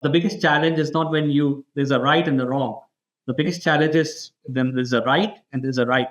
The biggest challenge is not when there's a right and a wrong. The biggest challenge is then there's a right and there's a right.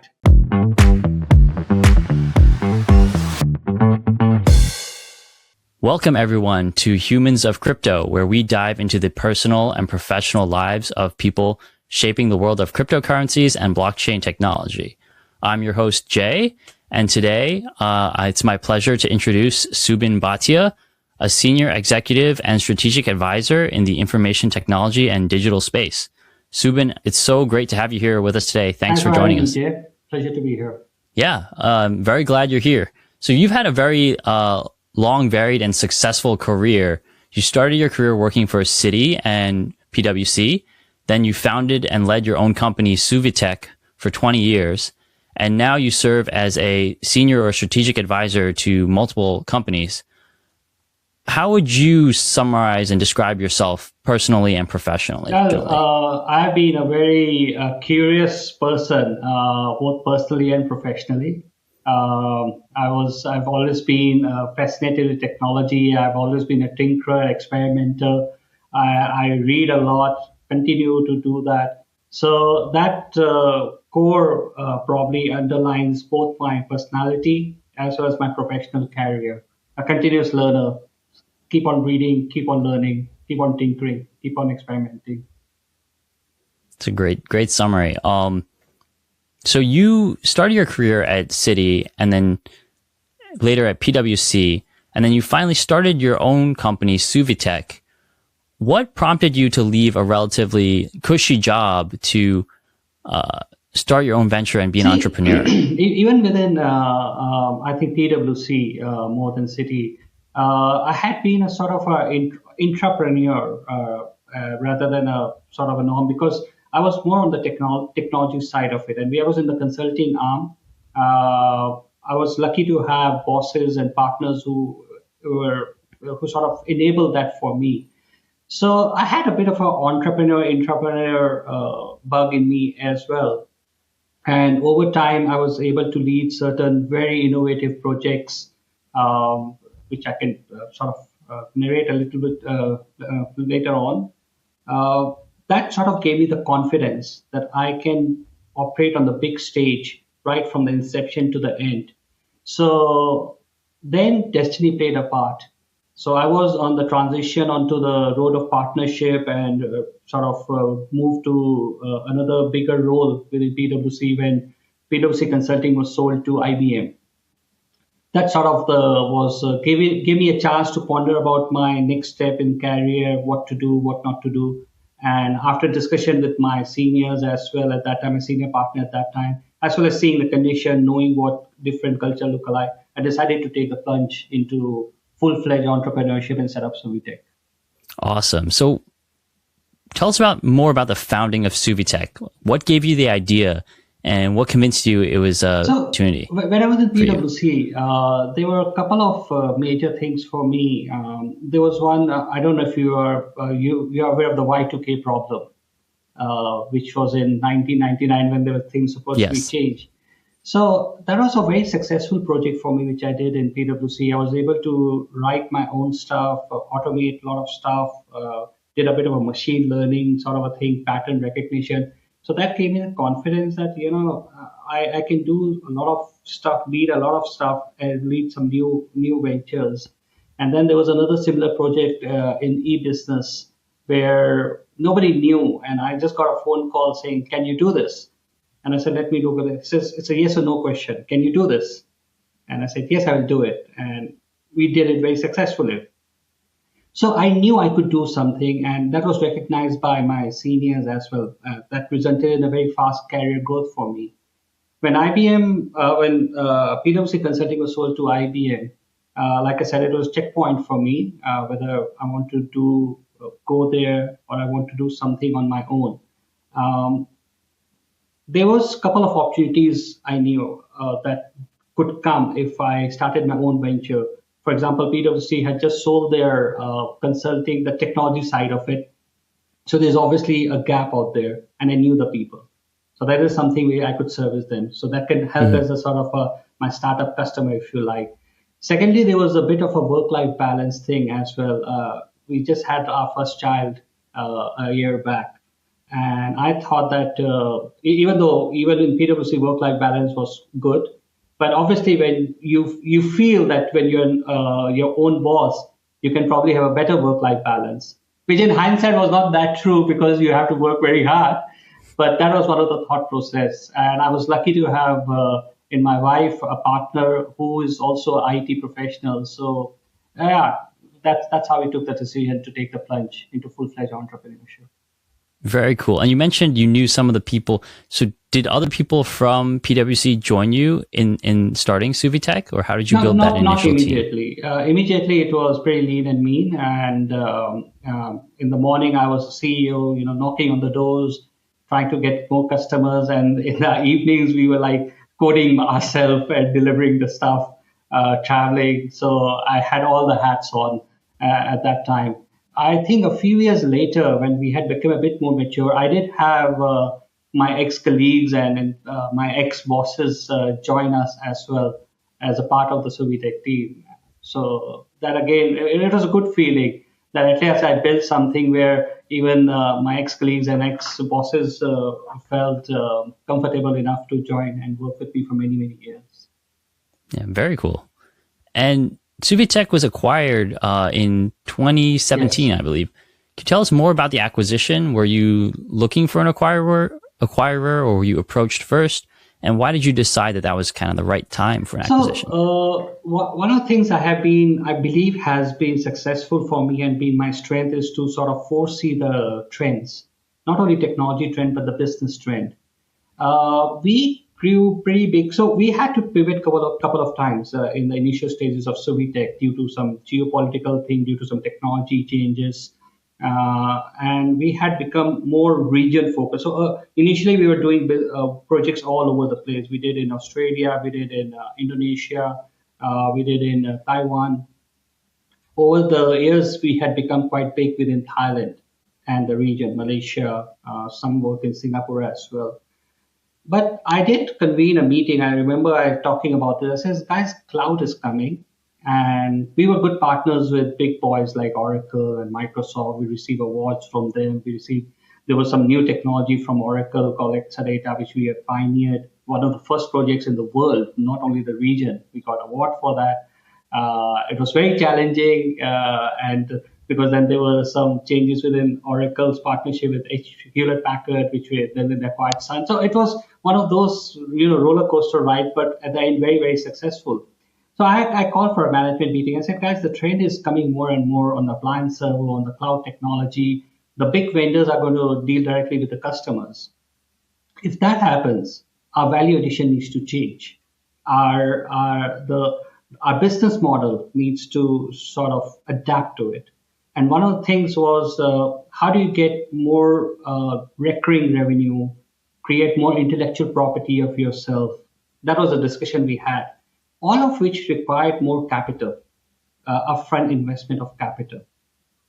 Welcome everyone to Humans of Crypto, where we dive into the personal and professional lives of people shaping the world of cryptocurrencies and blockchain technology. I'm your host, Jay, and today it's my pleasure to introduce Subin Bhatia, a senior executive and strategic advisor in the information technology and digital space. Subin, it's so great to have you here with us today. Thanks for joining us. Jay. Pleasure to be here. Yeah, very glad you're here. So you've had a very long, varied, and successful career. You started your career working for Citi and PwC. Then you founded and led your own company, SuviTech, for 20 years. And now you serve as a senior or strategic advisor to multiple companies. How would you summarize and describe yourself personally and professionally? I've been a very curious person, both personally and professionally. I've always been fascinated with technology. I've always been a tinkerer, experimenter. I read a lot, continue to do that. So that core probably underlines both my personality as well as my professional career. A continuous learner. Keep on reading, keep on learning, keep on tinkering, keep on experimenting. It's a great summary. So you started your career at Citi and then later at PwC, and then you finally started your own company, SuviTech. What prompted you to leave a relatively cushy job to start your own venture and be an entrepreneur? Even within, I think, PwC, more than Citi, I had been a sort of an entrepreneur rather than a sort of a norm, because I was more on the technology side of it, and I was in the consulting arm. I was lucky to have bosses and partners who sort of enabled that for me. So I had a bit of an entrepreneur bug in me as well. And over time, I was able to lead certain very innovative projects, which I can sort of narrate a little bit later on. That sort of gave me the confidence that I can operate on the big stage right from the inception to the end. So then destiny played a part. So I was on the transition onto the road of partnership and sort of moved to another bigger role within PwC when PwC Consulting was sold to IBM. That sort of gave me a chance to ponder about my next step in career, what to do, what not to do. And after discussion with my seniors as well at that time, a senior partner at that time, as well as seeing the condition, knowing what different culture look alike, I decided to take the plunge into full-fledged entrepreneurship and set up SuviTech. Awesome. So tell us more about the founding of SuviTech. What gave you the idea and what convinced you it was an opportunity? When I was in PwC, there were a couple of major things for me. There was one, I don't know if you are aware of the Y2K problem, which was in 1999 when there were things supposed to be changed. So that was a very successful project for me, which I did in PwC. I was able to write my own stuff, automate a lot of stuff, did a bit of a machine learning sort of a thing, pattern recognition. So that gave me the confidence that, I can do a lot of stuff, lead a lot of stuff, and lead some new ventures. And then there was another similar project in e-business where nobody knew. And I just got a phone call saying, can you do this? And I said, let me look at it. It's a yes or no question. Can you do this? And I said, yes, I will do it. And we did it very successfully. So I knew I could do something, and that was recognized by my seniors as well. That resulted in a very fast career growth for me. When PwC Consulting was sold to IBM, like I said, it was a checkpoint for me, whether I want to go there or I want to do something on my own. There was a couple of opportunities I knew that could come if I started my own venture. For example, PwC had just sold their consulting, the technology side of it. So there's obviously a gap out there, and I knew the people. So that is something where I could service them. So that can help as a sort of my startup customer, if you like. Secondly, there was a bit of a work-life balance thing as well. we just had our first child a year back. And I thought that even in PwC work-life balance was good, but obviously when you feel that when you're your own boss, you can probably have a better work-life balance, which in hindsight was not that true because you have to work very hard. But that was one of the thought process, and I was lucky to have in my wife a partner who is also an IT professional. So yeah, that's how we took the decision to take the plunge into full-fledged entrepreneurship. Very cool. And you mentioned you knew some of the people. So did other people from PwC join you in starting SuviTech, or how did you build that initial not immediately? team? Immediately, it was pretty lean and mean. And in the morning, I was CEO, knocking on the doors, trying to get more customers. And in the evenings, we were like coding ourselves and delivering the stuff, traveling. So I had all the hats on at that time. I think a few years later, when we had become a bit more mature, I did have my ex-colleagues and my ex-bosses join us as well as a part of the SuviTech team. So that again, it was a good feeling that at least I built something where even my ex-colleagues and ex-bosses felt comfortable enough to join and work with me for many, many years. Yeah, very cool. And SuviTech was acquired in 2017, yes. I believe. Can you tell us more about the acquisition? Were you looking for an acquirer, or were you approached first? And why did you decide that was kind of the right time for an acquisition? One of the things I believe has been successful for me and been my strength is to sort of foresee the trends, not only technology trend, but the business trend. We grew pretty big. So we had to pivot a couple of times in the initial stages of SuviTech due to some geopolitical thing, due to some technology changes. And we had become more region focused. So initially we were doing projects all over the place. We did in Australia, we did in Indonesia, we did in Taiwan. Over the years, we had become quite big within Thailand and the region, Malaysia, some work in Singapore as well. But I did convene a meeting. I remember talking about this. I said, guys, cloud is coming. And we were good partners with big boys like Oracle and Microsoft. We received awards from them. There was some new technology from Oracle called Exadata, which we had pioneered. One of the first projects in the world, not only the region. We got an award for that. It was very challenging. And because then there were some changes within Oracle's partnership with Hewlett-Packard, which then acquired Sun. So it was one of those, roller coaster rides, but at the end, very, very successful. So I called for a management meeting. I said, guys, the trend is coming more and more on the appliance server, on the cloud technology. The big vendors are going to deal directly with the customers. If that happens, our value addition needs to change. Our business model needs to sort of adapt to it. And one of the things was how do you get more recurring revenue, create more intellectual property of yourself? That was a discussion we had, all of which required more capital, upfront investment of capital.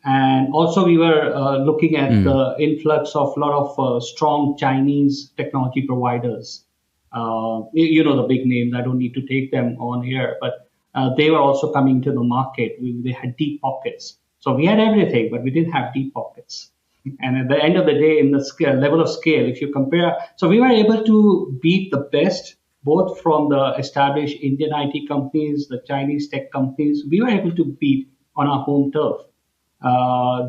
And also we were looking at the influx of a lot of strong Chinese technology providers. The big names, I don't need to take them on here, but they were also coming to the market. They had deep pockets. So we had everything, but we didn't have deep pockets. And at the end of the day, in the level of scale, if you compare, so we were able to beat the best, both from the established Indian IT companies, the Chinese tech companies. We were able to beat on our home turf,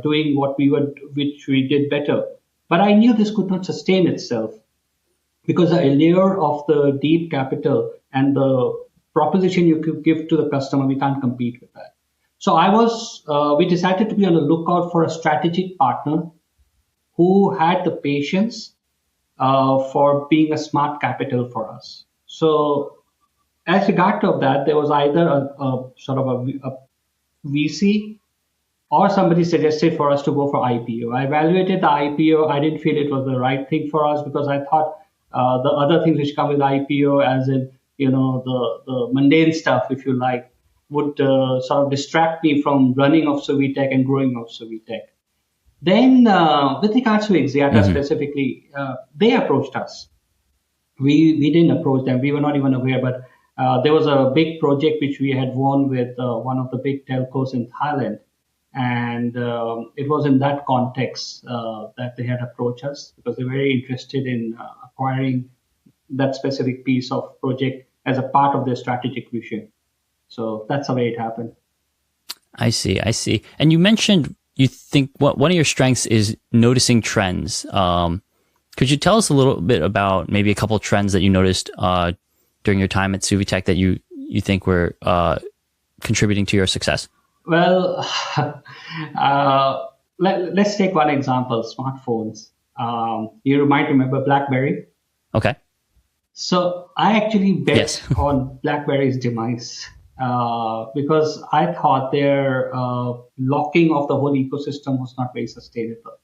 doing which we did better. But I knew this could not sustain itself because the allure of the deep capital and the proposition you could give to the customer, we can't compete with that. So we decided to be on the lookout for a strategic partner who had the patience for being a smart capital for us. So as regard to that, there was either a VC or somebody suggested for us to go for IPO. I evaluated the IPO. I didn't feel it was the right thing for us because I thought the other things which come with IPO, as in, the mundane stuff, if you like, would sort of distract me from running of SuviTech and growing of SuviTech. Then with regards to Exadata specifically, they approached us. We didn't approach them. We were not even aware, but there was a big project which we had won with one of the big telcos in Thailand. And it was in that context that they had approached us because they're very interested in acquiring that specific piece of project as a part of their strategic vision. So that's the way it happened. I see. I see. And you mentioned you think one of your strengths is noticing trends. Could you tell us a little bit about maybe a couple of trends that you noticed during your time at SuviTech that you think were contributing to your success? Well, let's take one example, smartphones. You might remember BlackBerry. Okay. So I actually bet Yes. on BlackBerry's demise because I thought their locking of the whole ecosystem was not very sustainable.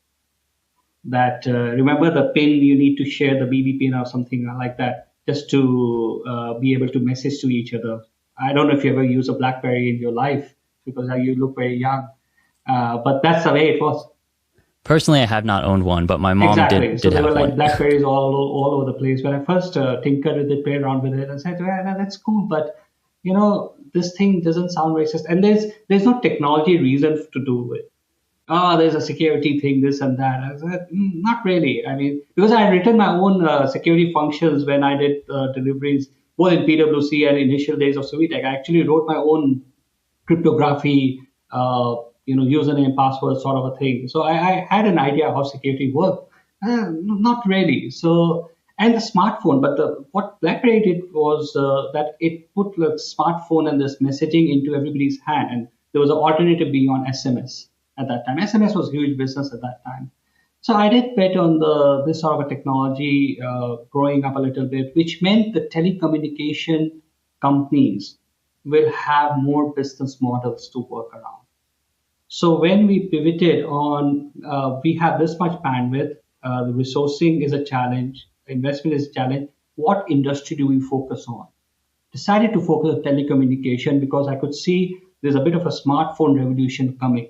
That remember the pin, you need to share the BB pin or something like that just to be able to message to each other. I don't know if you ever use a BlackBerry in your life because you look very young, but that's the way it was. Personally, I have not owned one, but my mom Exactly. did So there have were like one. Blackberries all over the place. When I first tinkered with it, played around with it, and said, "Well, that's cool, but this thing doesn't sound racist." And there's no technology reason to do it. Oh, there's a security thing, this and that. I said, not really. I mean, because I had written my own security functions when I did deliveries, both in PwC and initial days of SuviTech. I actually wrote my own cryptography, username, password sort of a thing. So I had an idea how security worked. Not really. So, and the smartphone, but what BlackBerry did was that it put the smartphone and this messaging into everybody's hand. And there was an alternative beyond SMS at that time. SMS was huge business at that time. So I did bet on this sort of a technology growing up a little bit, which meant the telecommunication companies will have more business models to work around. So when we pivoted on, we have this much bandwidth, the resourcing is a challenge, investment is a challenge. What industry do we focus on? Decided to focus on telecommunication because I could see there's a bit of a smartphone revolution coming.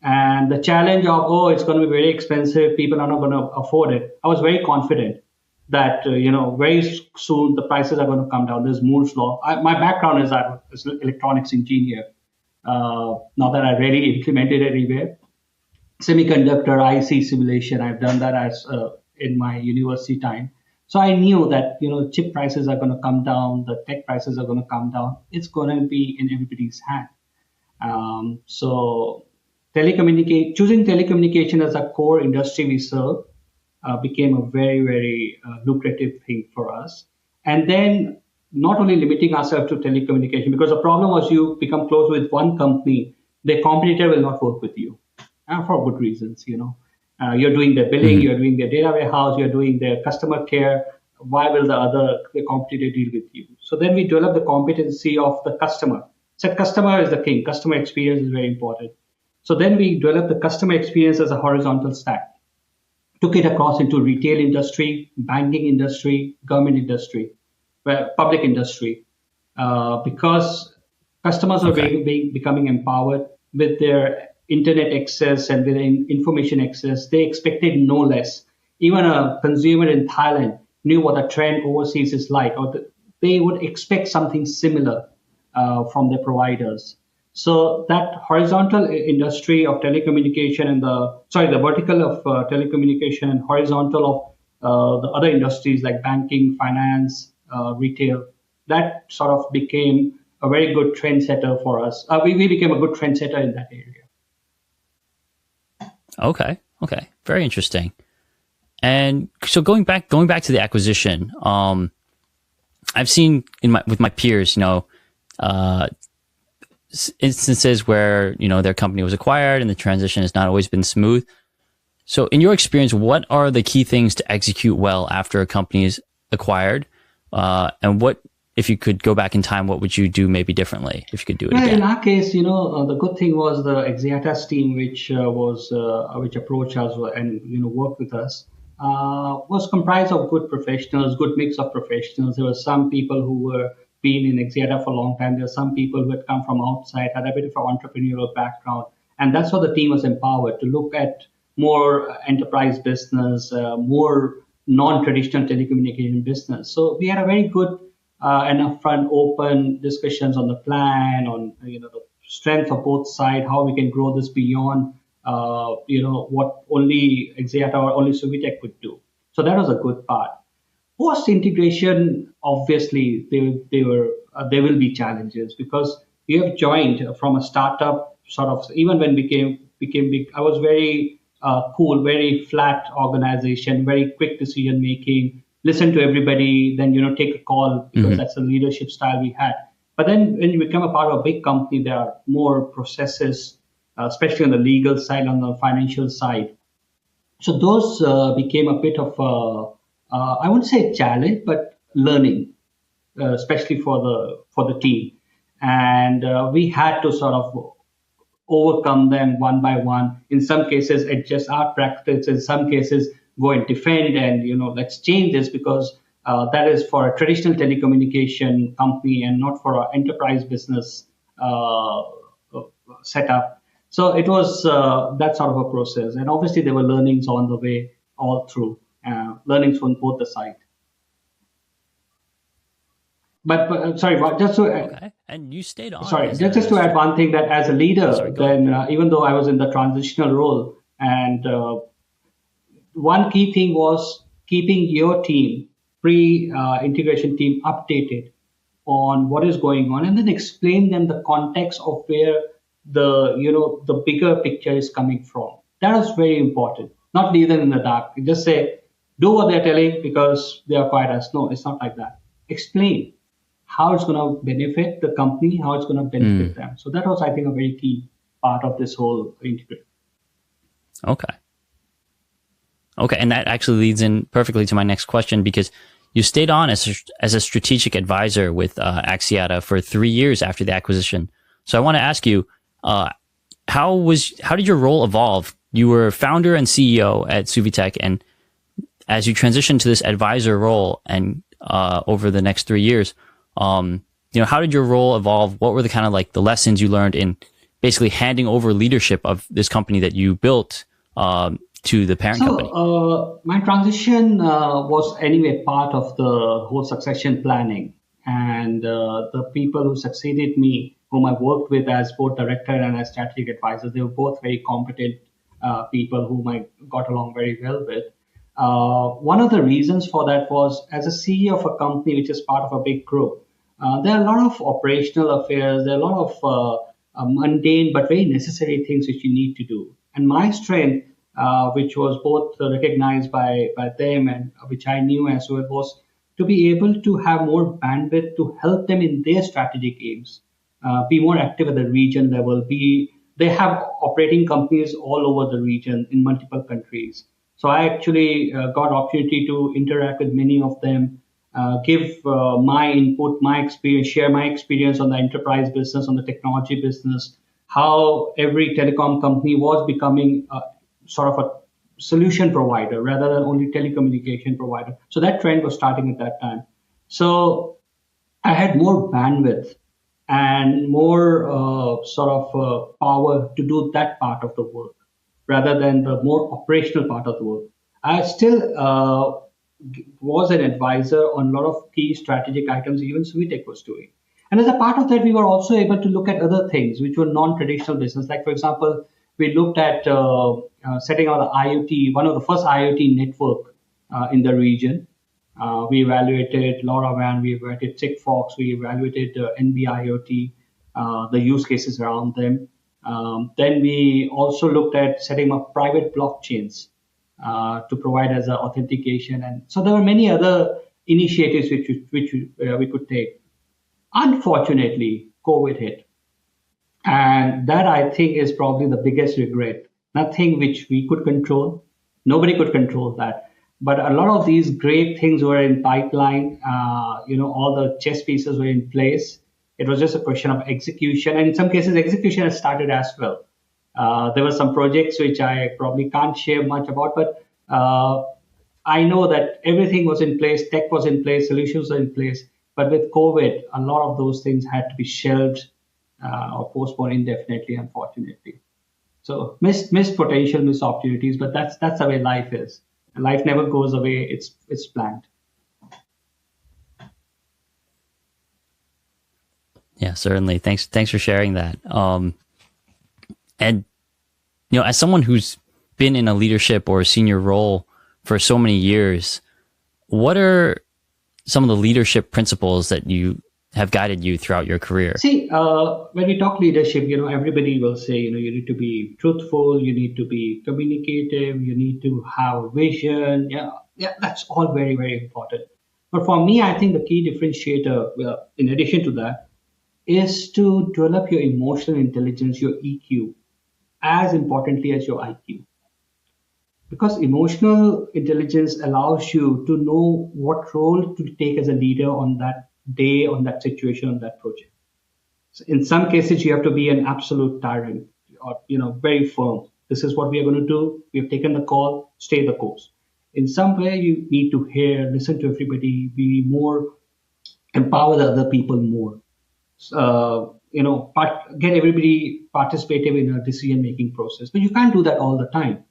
And the challenge of, it's going to be very expensive, people are not going to afford it. I was very confident that, very soon the prices are going to come down. There's Moore's law. My background is I'm an electronics engineer. Not that I really implemented it anywhere. Semiconductor IC simulation, I've done that as in my university time. So I knew that, chip prices are going to come down, the tech prices are going to come down. It's going to be in everybody's hand. So choosing telecommunication as a core industry we serve became a very, very lucrative thing for us. And then not only limiting ourselves to telecommunication, because the problem was you become close with one company, the competitor will not work with you for good reasons. You're doing their billing, you're doing their data warehouse, you're doing their customer care. Why will the competitor deal with you? So then we develop the competency of the customer. So customer is the king. Customer experience is very important. So then we developed the customer experience as a horizontal stack. Took it across into retail industry, banking industry, government industry, public industry, because customers are becoming empowered with their internet access and with information access. They expected no less. Even a consumer in Thailand knew what a trend overseas is like, or they would expect something similar from their providers. So that horizontal industry of telecommunication and the vertical of telecommunication and horizontal of the other industries like banking, finance, retail, that sort of became a very good trendsetter for us. We became a good trendsetter in that area. Okay. Very interesting. And so going back to the acquisition, I've seen with my peers, instances where, their company was acquired and the transition has not always been smooth. So in your experience, what are the key things to execute well after a company is acquired? And what, if you could go back in time, what would you do maybe differently if you could do it again? In our case, the good thing was the Axiatas team, which approached us and worked with us, was comprised of good professionals, good mix of professionals. There were some people who were been in Axiata for a long time. There were some people who had come from outside, had a bit of an entrepreneurial background, and that's what the team was empowered to look at more enterprise business, more non-traditional telecommunication business. So we had a very good and upfront, open discussions on the plan, on the strength of both sides, how we can grow this beyond, what only Exiata or only SuviTech could do. So that was a good part. Post integration, obviously, there will be challenges because you have joined from a startup sort of. Even when became big, I was very cool, very flat organization, very quick decision making. Listen to everybody, then take a call because that's the leadership style we had. But then when you become a part of a big company, there are more processes, especially on the legal side, on the financial side. So those became a bit of I wouldn't say challenge, but learning, especially for the team, and we had to sort of overcome them one by one. In some cases, adjust our practice. In some cases, go and defend and let's change this because that is for a traditional telecommunication company and not for our enterprise business setup. So it was that sort of a process, and obviously there were learnings on the way all through, learnings from both the side. But sorry, just to Okay. And you stayed on sorry, as just a to add one thing that as a leader, Sorry, go ahead. then even though I was in the transitional role, and one key thing was keeping your team, pre-integration team, updated on what is going on, and then explain them the context of where the bigger picture is coming from. That is very important. Not leave them in the dark. You just say, do what they're telling because they are quiet us. No, it's not like that. Explain how it's going to benefit the company, how it's going to benefit them. So that was, I think, a very key part of this whole integration. Okay. Okay, and that actually leads in perfectly to my next question because you stayed on as a strategic advisor with Axiata for 3 years after the acquisition. So I want to ask you, how did your role evolve? You were founder and CEO at SuviTech, and as you transitioned to this advisor role, and over the next 3 years, how did your role evolve? What were the kind of like the lessons you learned in basically handing over leadership of this company that you built to the parent company? My transition was anyway part of the whole succession planning, and the people who succeeded me, whom I worked with as both director and as strategic advisors, they were both very competent people whom I got along very well with. One of the reasons for that was as a CEO of a company which is part of a big group, there are a lot of operational affairs, there are a lot of mundane but very necessary things which you need to do. And my strength, which was both recognized by them and which I knew as well, was to be able to have more bandwidth to help them in their strategic aims, be more active at the region level. They have operating companies all over the region in multiple countries. So I actually got opportunity to interact with many of them, give my input, my experience, share my experience on the enterprise business, on the technology business, how every telecom company was becoming sort of a solution provider rather than only telecommunication provider. So that trend was starting at that time. So I had more bandwidth and more power to do that part of the work rather than the more operational part of the work. I still was an advisor on a lot of key strategic items even SuviTech was doing. And as a part of that, we were also able to look at other things which were non-traditional business. Like, for example, we looked at setting out the IoT, one of the first IoT network in the region. We evaluated LoRaWAN, we evaluated Sigfox, we evaluated NB-IoT, the use cases around them. Then we also looked at setting up private blockchains to provide as an authentication. And so there were many other initiatives which we could take. Unfortunately, COVID hit. And that, I think, is probably the biggest regret. Nothing which we could control. Nobody could control that. But a lot of these great things were in pipeline. All the chess pieces were in place. It was just a question of execution. And in some cases, execution has started as well. There were some projects which I probably can't share much about, but I know that everything was in place, tech was in place, solutions were in place. But with COVID, a lot of those things had to be shelved or postponed indefinitely, unfortunately. So missed potential, missed opportunities, but that's the way life is. And life never goes away. It's planned. Yeah, certainly. Thanks for sharing that. And as someone who's been in a leadership or a senior role for so many years, what are some of the leadership principles that you have guided you throughout your career? See, when we talk leadership, everybody will say, you need to be truthful, you need to be communicative, you need to have a vision. Yeah, that's all very, very important. But for me, I think the key differentiator, in addition to that, is to develop your emotional intelligence, your EQ, as importantly as your IQ. Because emotional intelligence allows you to know what role to take as a leader on that day, on that situation, on that project. So in some cases, you have to be an absolute tyrant or, very firm. This is what we are going to do. We have taken the call, stay the course. In some way, you need to hear, listen to everybody, be more, empower the other people more. Get everybody participative in a decision-making process. But you can't do that all the time.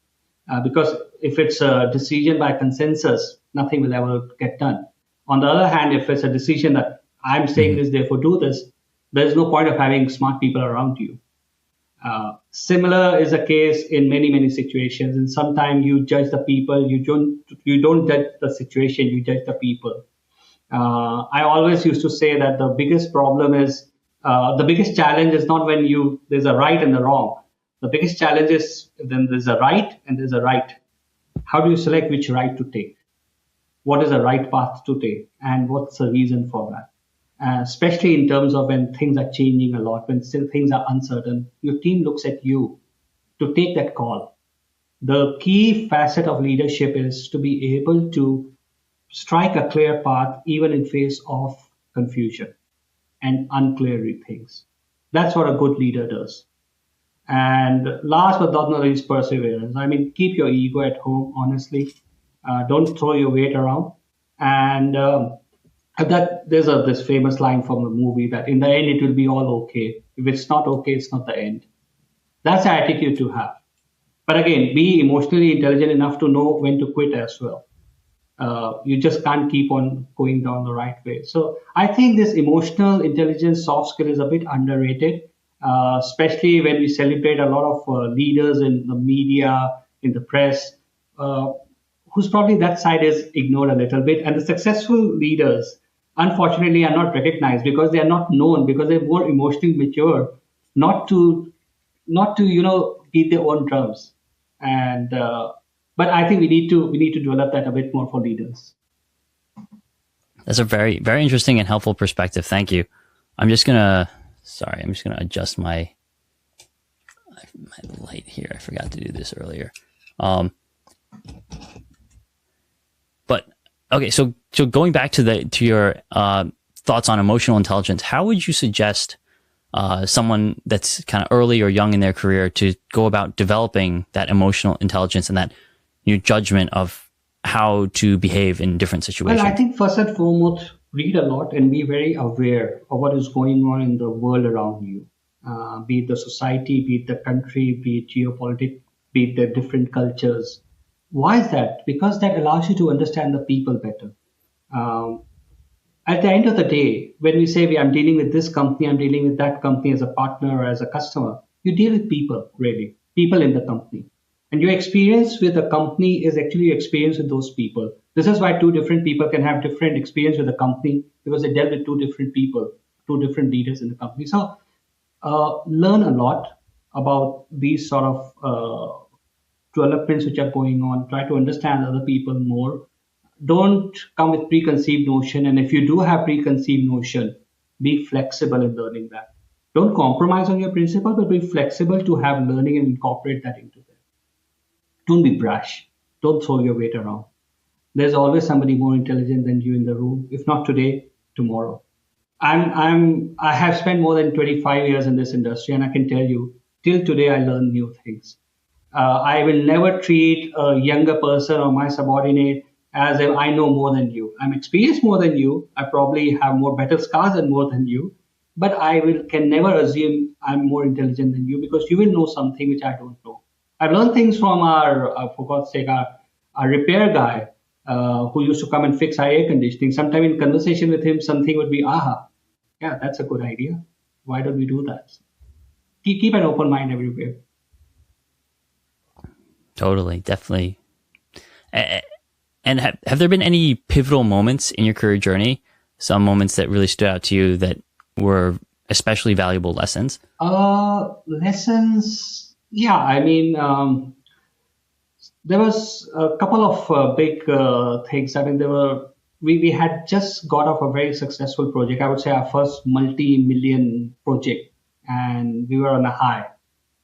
Because if it's a decision by consensus, nothing will ever get done. On the other hand, if it's a decision that I'm saying this, therefore do this, there's no point of having smart people around you. Similar is the case in many, many situations. And sometimes you judge the people, you don't judge the situation, you judge the people. I always used to say that the biggest problem is, the biggest challenge is not when there's a right and a wrong. The biggest challenge is then there's a right and there's a right. How do you select which right to take? What is the right path to take? And what's the reason for that? Especially in terms of when things are changing a lot, when still things are uncertain, your team looks at you to take that call. The key facet of leadership is to be able to strike a clear path even in face of confusion and unclear things. That's what a good leader does. And last but not least, perseverance. I mean, keep your ego at home, honestly. Don't throw your weight around. And there's this famous line from the movie that in the end, it will be all okay. If it's not okay, it's not the end. That's the attitude to have. But again, be emotionally intelligent enough to know when to quit as well. You just can't keep on going down the right way. So I think this emotional intelligence soft skill is a bit underrated. Especially when we celebrate a lot of leaders in the media, in the press, whose probably that side is ignored a little bit. And the successful leaders, unfortunately, are not recognized because they are not known, because they're more emotionally mature, not to beat their own drums. And but I think we need to develop that a bit more for leaders. That's a very, very interesting and helpful perspective. Thank you. I'm just gonna adjust my light here. I forgot to do this earlier. But okay, so going back to your thoughts on emotional intelligence, how would you suggest someone that's kind of early or young in their career to go about developing that emotional intelligence and that judgment of how to behave in different situations? Well, I think first and foremost, read a lot and be very aware of what is going on in the world around you, be it the society, be it the country, be it geopolitics, be it the different cultures. Why is that? Because that allows you to understand the people better. At the end of the day, when we say I'm dealing with this company, I'm dealing with that company as a partner or as a customer, you deal with people, really, people in the company. And your experience with a company is actually your experience with those people. This is why two different people can have different experience with a company, because they dealt with two different people, two different leaders in the company. So learn a lot about these sort of developments which are going on. Try to understand other people more. Don't come with preconceived notion. And if you do have preconceived notion, be flexible in learning that. Don't compromise on your principle, but be flexible to have learning and incorporate that into it. Don't be brash. Don't throw your weight around. There's always somebody more intelligent than you in the room. If not today, tomorrow. I have spent more than 25 years in this industry, and I can tell you, till today, I learn new things. I will never treat a younger person or my subordinate as if I know more than you. I'm experienced more than you. I probably have more battle scars and more than you. But can never assume I'm more intelligent than you, because you will know something which I don't know. I've learned things from for God's sake, our repair guy who used to come and fix our air conditioning. Sometime in conversation with him, something would be, yeah, that's a good idea. Why don't we do that? Keep an open mind everywhere. Totally, definitely. And have there been any pivotal moments in your career journey? Some moments that really stood out to you that were especially valuable lessons? Lessons. Yeah, I mean, there was a couple of big things. I mean, we had just got off a very successful project. I would say our first multi-million project, and we were on a high.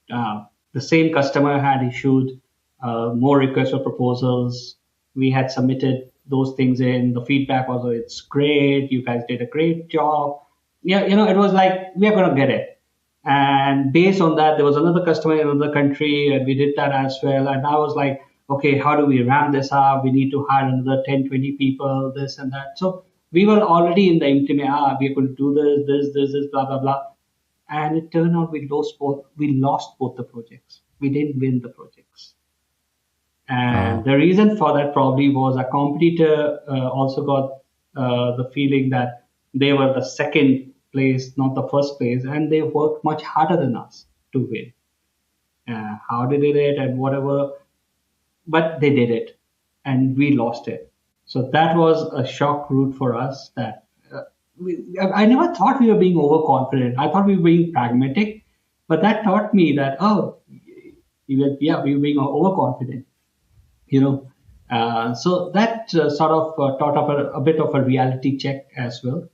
The same customer had issued more requests for proposals. We had submitted those things in. The feedback was, "Oh, it's great. You guys did a great job." Yeah, it was like, we are going to get it. And based on that, there was another customer in another country, and we did that as well. And I was like, okay, how do we ramp this up? We need to hire another 10, 20 people, this and that. So we were already in the intimate, we're going to do this, blah, blah, blah. And it turned out we lost both the projects. We didn't win the projects. And the reason for that probably was a competitor also got the feeling that they were the second place, not the first place, and they worked much harder than us to win. How they did it and whatever, but they did it, and we lost it. So that was a shock route for us. That I never thought we were being overconfident. I thought we were being pragmatic, but that taught me that we were being overconfident. So that sort of taught up a bit of a reality check as well.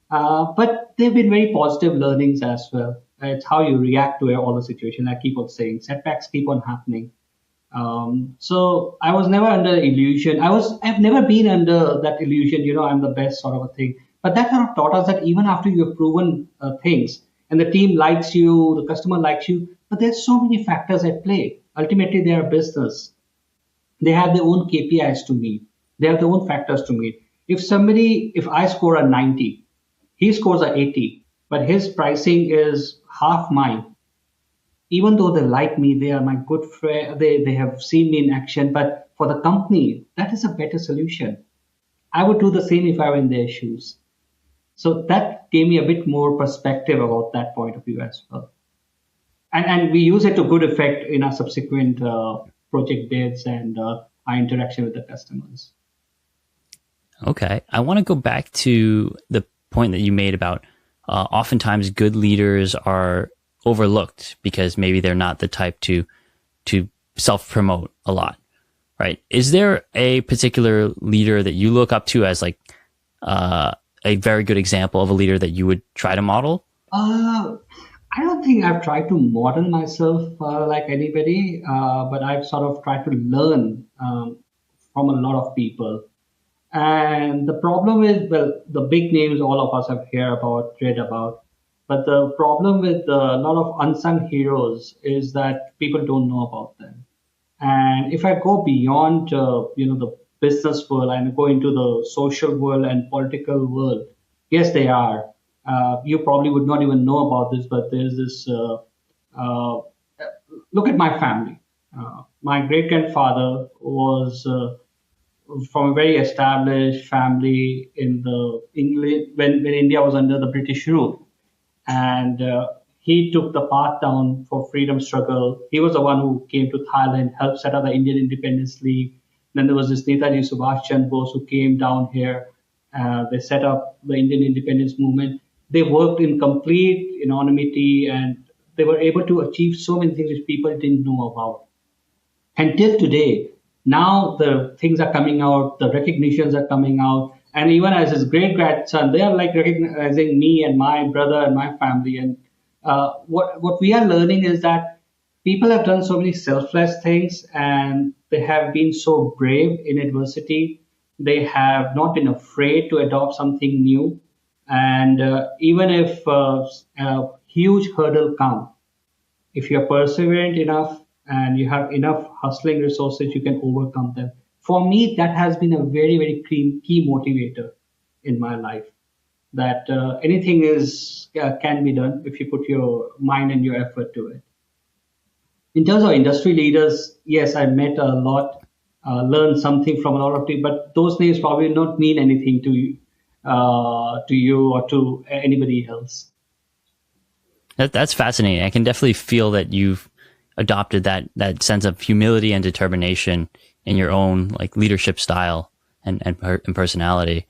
But they've been very positive learnings as well. It's how you react to all the situation. I keep on saying setbacks keep on happening. So I was never under illusion. I've never been under that illusion, I'm the best sort of a thing. But that kind of taught us that even after you've proven things and the team likes you, the customer likes you, but there's so many factors at play. Ultimately, they're a business. They have their own KPIs to meet. They have their own factors to meet. If I score a 90, he scores a 80, but his pricing is half mine. Even though they like me, they are my good friend, they have seen me in action, but for the company, that is a better solution. I would do the same if I were in their shoes. So that gave me a bit more perspective about that point of view as well. And we use it to good effect in our subsequent project bids and our interaction with the customers. Okay. I want to go back to the point that you made about oftentimes good leaders are overlooked because maybe they're not the type to self-promote a lot, right? Is there a particular leader that you look up to as like a very good example of a leader that you would try to model? I don't think I've tried to model myself like anybody, but I've sort of tried to learn from a lot of people. And the problem is, well, the big names all of us have read about, but the problem with a lot of unsung heroes is that people don't know about them. And if I go beyond, the business world and go into the social world and political world, yes, they are. You probably would not even know about this, but there's this. Look at my family. My great grandfather was from a very established family in the England when India was under the British rule, and he took the path down for freedom struggle. He was the one who came to Thailand, helped set up the Indian Independence League. Then there was this Netaji Subhash Chandra Bose who came down here. They set up the Indian independence movement. They worked in complete anonymity, and they were able to achieve so many things which people didn't know about. Until today, now the things are coming out, the recognitions are coming out, and even as his great grandson, they are like recognizing me and my brother and my family. And what we are learning is that people have done so many selfless things, and they have been so brave in adversity. They have not been afraid to adopt something new. And even if a huge hurdle comes, if you're perseverant enough and you have enough hustling resources, you can overcome them. For me, that has been a very, very key motivator in my life. That anything can be done if you put your mind and your effort to it. In terms of industry leaders, yes, I met a lot, learned something from a lot of people, but those names probably not mean anything to you or to anybody else. That's fascinating. I can definitely feel that you've adopted that sense of humility and determination in your own like leadership style and personality.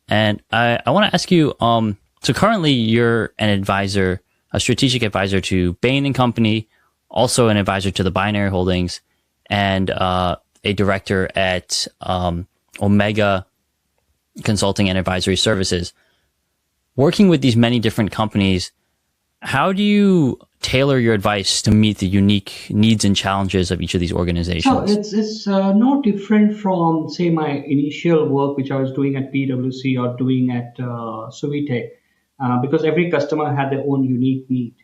And I want to ask you, so currently you're an advisor, a strategic advisor to Bain and Company, also an advisor to the BNRY Holdings, and a director at Omega Consulting and Advisory Services. Working with these many different companies, how do you tailor your advice to meet the unique needs and challenges of each of these organizations? So it's no different from, say, my initial work, which I was doing at PwC or doing at SuviTech, because every customer had their own unique need,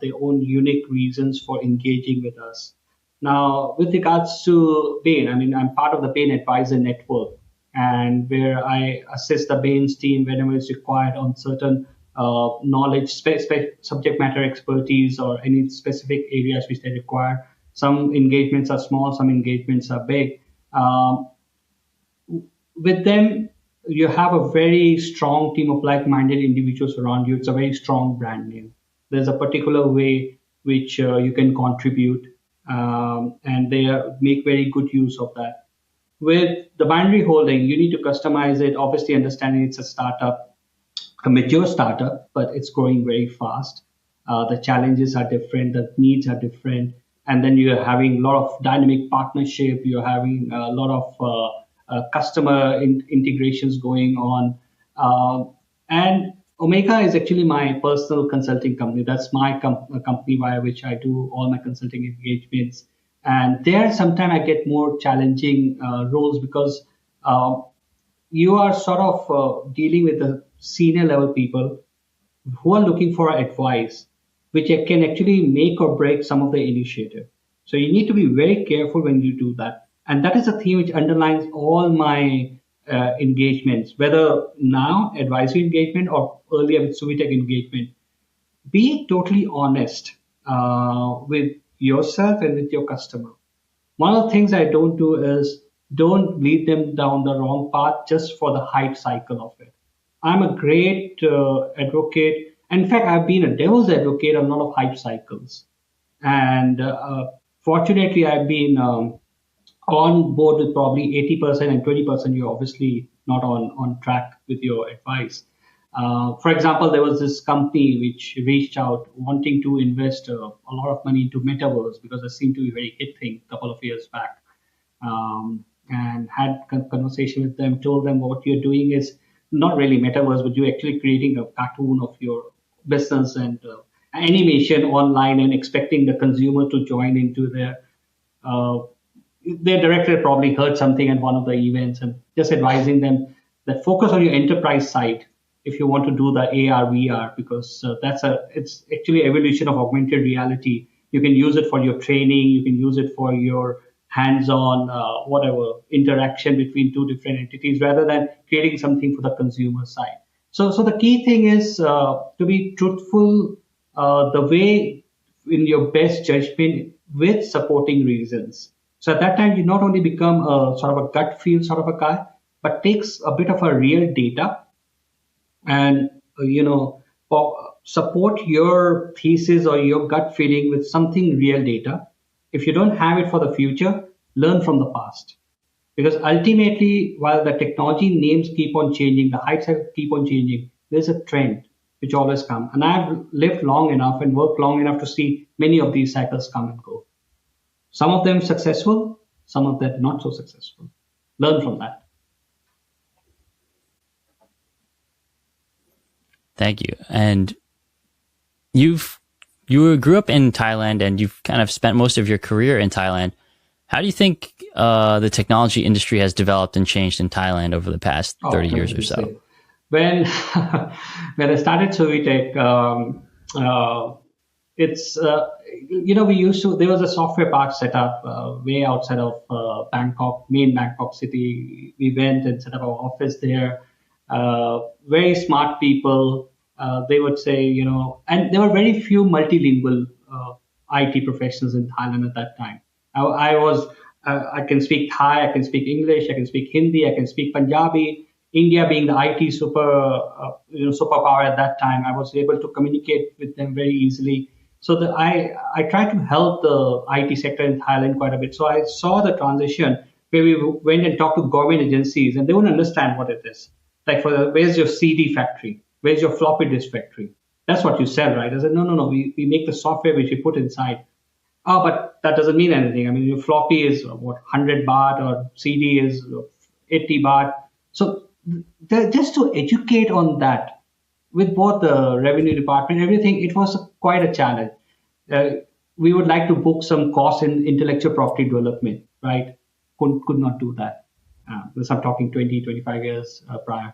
their own unique reasons for engaging with us. Now, with regards to Bain, I mean, I'm part of the Bain Advisor Network, and where I assist the Bain's team whenever it's required on certain knowledge, subject matter expertise, or any specific areas which they require. Some engagements are small, some engagements are big. With them, you have a very strong team of like-minded individuals around you. It's a very strong brand name. There's a particular way which you can contribute, and they make very good use of that. With the BNRY holding, you need to customize it, obviously understanding it's a startup, a mature startup, but it's growing very fast. The challenges are different, the needs are different, and then you're having a lot of dynamic partnership. You're having a lot of customer integrations going on, and Omega is actually my personal consulting company. That's my company via which I do all my consulting engagements. And there, sometimes I get more challenging roles because you are sort of dealing with the senior level people who are looking for advice, which can actually make or break some of the initiative. So you need to be very careful when you do that. And that is a theme which underlines all my engagements, whether now advisory engagement or earlier with SuviTech engagement. Be totally honest with yourself and with your customer. One of the things I don't do is don't lead them down the wrong path just for the hype cycle of it. I'm a great advocate. In fact, I've been a devil's advocate on a lot of hype cycles. And fortunately, I've been on board with probably 80% and 20%. You're obviously not on track with your advice. For example, there was this company which reached out wanting to invest a lot of money into metaverse because it seemed to be a very hit thing a couple of years back. And had conversation with them, told them what you're doing is not really metaverse, but you're actually creating a cartoon of your business and animation online and expecting the consumer to join into their director probably heard something at one of the events and just advising them that focus on your enterprise side if you want to do the AR VR, because it's actually evolution of augmented reality. You can use it for your training, you can use it for your hands-on whatever interaction between two different entities rather than creating something for the consumer side. So the key thing is to be truthful, the way in your best judgment with supporting reasons. So at that time, you not only become a sort of a gut feel sort of a guy, but takes a bit of a real data and support your thesis or your gut feeling with something real data. If you don't have it for the future, learn from the past, because ultimately, while the technology names keep on changing, the hype cycle keep on changing, there's a trend which always comes, and I've lived long enough and worked long enough to see many of these cycles come and go. Some of them successful, some of them not so successful. Learn from that. Thank you. And you grew up in Thailand and you've kind of spent most of your career in Thailand. How do you think the technology industry has developed and changed in Thailand over the past 30 years or so? When when I started SuviTech, it's we used to, there was a software park set up way outside of Bangkok, main Bangkok city. We went and set up our office there. Very smart people. They would say, and there were very few multilingual IT professionals in Thailand at that time. I can speak Thai, I can speak English, I can speak Hindi, I can speak Punjabi. India being the IT superpower at that time, I was able to communicate with them very easily. So I tried to help the IT sector in Thailand quite a bit. So I saw the transition where we went and talked to government agencies, and they wouldn't understand what it is. Like, where's your CD factory? Where's your floppy disk factory? That's what you sell, right? I said, no, no, no. We make the software which we put inside. Oh, but that doesn't mean anything. I mean, your floppy is what, 100 baht, or CD is 80 baht. So just to educate on that with both the revenue department, everything, it was quite a challenge. Uh, we would like to book some cost in intellectual property development, right? Could not do that. Because I'm talking 20, 25 years prior.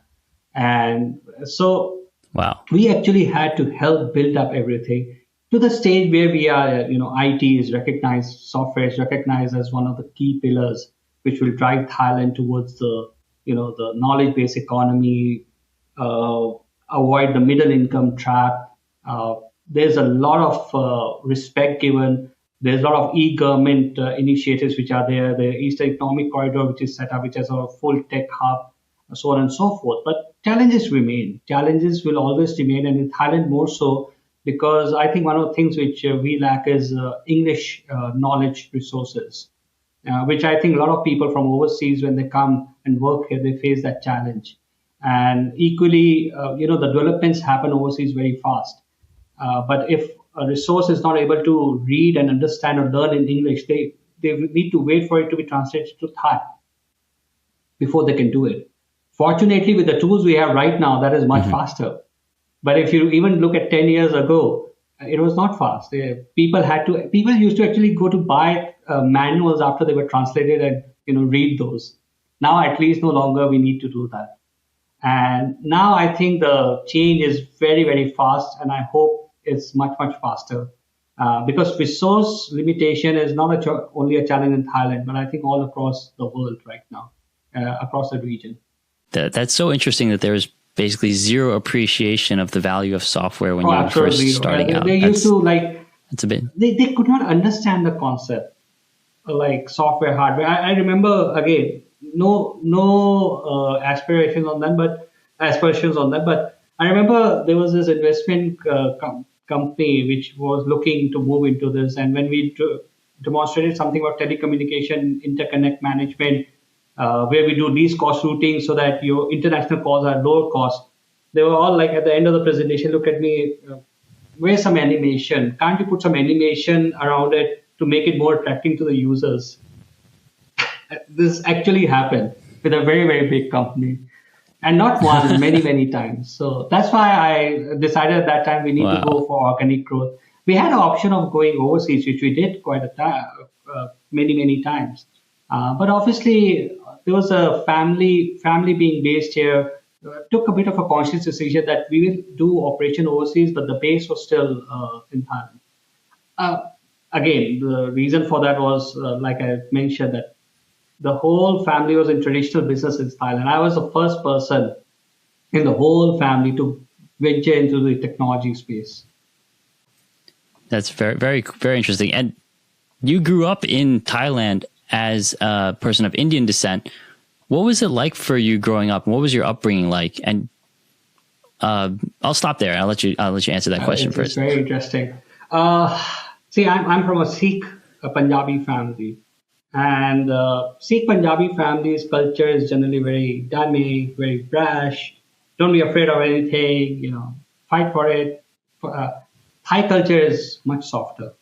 And so Wow. we actually had to help build up everything to the stage where we are. IT is recognized, software is recognized as one of the key pillars which will drive Thailand towards the knowledge-based economy, uh, avoid the middle income trap. There's a lot of respect given. There's a lot of e-government initiatives which are there. The Eastern Economic Corridor, which is set up, which has a full tech hub, so on and so forth. But challenges remain. Challenges will always remain, and in Thailand more so, because I think one of the things which we lack is English knowledge resources, which I think a lot of people from overseas, when they come and work here, they face that challenge. And equally, the developments happen overseas very fast. But if a resource is not able to read and understand or learn in English, they need to wait for it to be translated to Thai before they can do it. Fortunately, with the tools we have right now, that is much faster. But if you even look at 10 years ago, it was not fast. People used to actually go to buy manuals after they were translated and read those. Now, at least no longer we need to do that. And now I think the change is very, very fast, and I hope it's much, much faster. Because resource limitation is not only a challenge in Thailand, but I think all across the world right now, across the region. That's so interesting that there's basically zero appreciation of the value of software when you're first starting out. They used to it's a bit. They could not understand the concept like software, hardware. I remember, again, no aspirations on that, but I remember there was this investment company which was looking to move into this, and when we demonstrated something about telecommunication interconnect management, where we do least cost routing so that your international calls are lower cost. They were all like, at the end of the presentation, look at me, where's some animation? Can't you put some animation around it to make it more attractive to the users? This actually happened with a very, very big company. And not once, many, many times. So that's why I decided at that time we need to go for organic growth. We had an option of going overseas, which we did quite a time, many, many times. But obviously, there was a family being based here, took a bit of a conscious decision that we will do operation overseas, but the base was still in Thailand. Again, the reason for that was, like I mentioned, that the whole family was in traditional business in Thailand. I was the first person in the whole family to venture into the technology space. That's very, very, very interesting. And you grew up in Thailand as a person of Indian descent. What was it like for you growing up? What was your upbringing like? And I'll stop there. I'll let you answer that question first. It's very interesting. See, I'm from a Sikh, a Punjabi family. And Sikh Punjabi families' culture is generally very dynamic, very brash. Don't be afraid of anything, fight for it. Thai culture is much softer,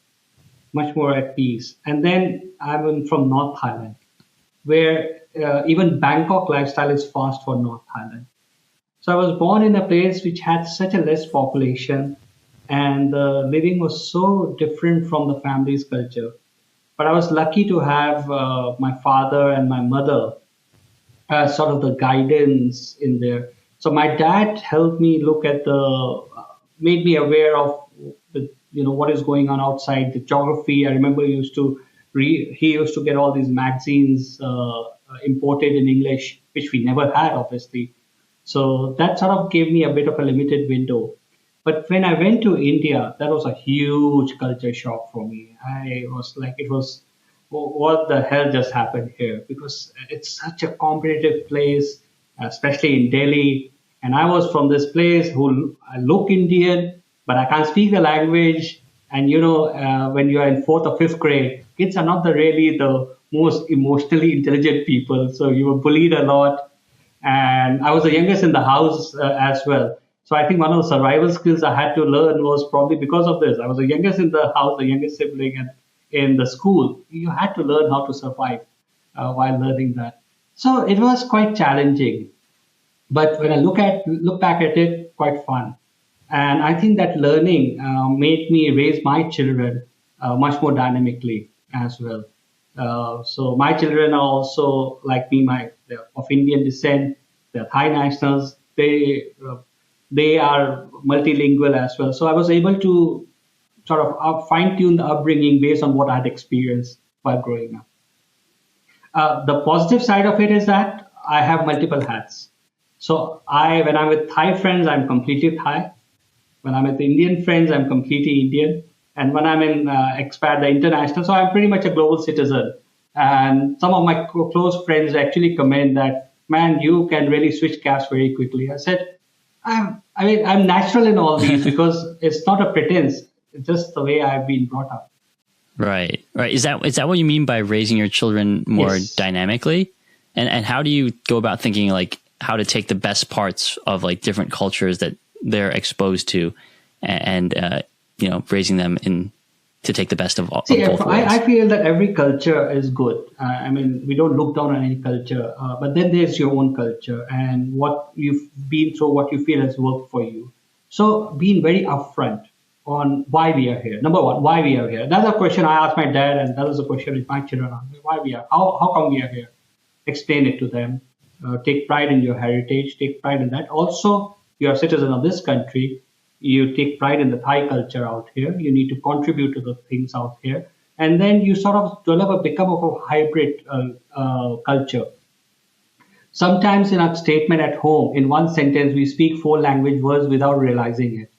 much more at peace. And then I'm from North Thailand, where even Bangkok lifestyle is fast for North Thailand. So I was born in a place which had such a less population, and the living was so different from the family's culture. But I was lucky to have my father and my mother as sort of the guidance in there. So my dad helped me look at made me aware of what is going on outside, the geography. I remember he used to get all these magazines imported in English, which we never had, obviously. So that sort of gave me a bit of a limited window. But when I went to India, that was a huge culture shock for me. I was like, what the hell just happened here? Because it's such a competitive place. especially in Delhi. And I was from this place who I look Indian, but I can't speak the language. And when you are in fourth or fifth grade, kids are not really the most emotionally intelligent people. So you were bullied a lot, and I was the youngest in the house as well. So I think one of the survival skills I had to learn was probably because of this. I was the youngest in the house, the youngest sibling, and in the school, you had to learn how to survive while learning that. So it was quite challenging. But when I look back at it, quite fun. And I think that learning made me raise my children much more dynamically as well. So my children are also like me, they're of Indian descent. They're Thai nationals. They are multilingual as well. So I was able to sort of fine tune the upbringing based on what I had experienced while growing up. The positive side of it is that I have multiple hats. So when I'm with Thai friends, I'm completely Thai. When I'm with Indian friends, I'm completely Indian. And when I'm in expat, the international, so I'm pretty much a global citizen. And some of my close friends actually comment that, man, you can really switch casts very quickly. I said, I'm natural in all these because it's not a pretense. It's just the way I've been brought up. Right. Is that what you mean by raising your children more Yes. dynamically? And how do you go about thinking like how to take the best parts of like different cultures that they're exposed to and raising them to take the best of both worlds? I feel that every culture is good. We don't look down on any culture, but then there's your own culture and what you've been through, what you feel has worked for you. So being very upfront on why we are here. Number one, why we are here. That's a question I asked my dad, and that is a question with my children. Why we are? How come we are here? Explain it to them. Take pride in your heritage. Take pride in that. Also, you're a citizen of this country. You take pride in the Thai culture out here. You need to contribute to the things out here. And then you sort of become of a hybrid culture. Sometimes in our statement at home, in one sentence, we speak 4 language words without realizing it.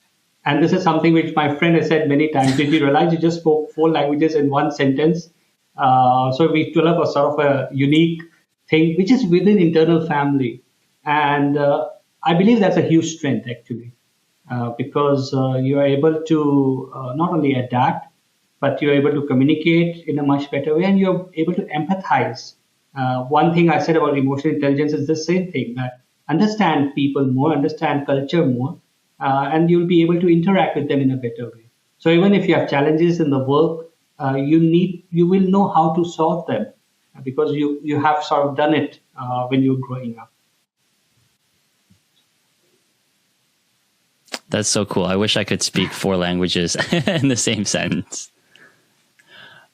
And this is something which my friend has said many times. Did you realize you just spoke 4 languages in one sentence? So we develop a sort of a unique thing, which is within internal family. And I believe that's a huge strength, actually. Because you are able to not only adapt, but you're able to communicate in a much better way and you're able to empathize. One thing I said about emotional intelligence is the same thing, that understand people more, understand culture more, and you'll be able to interact with them in a better way. So even if you have challenges in the work, you will know how to solve them because you have sort of done it when you're growing up. That's so cool. I wish I could speak 4 languages in the same sentence.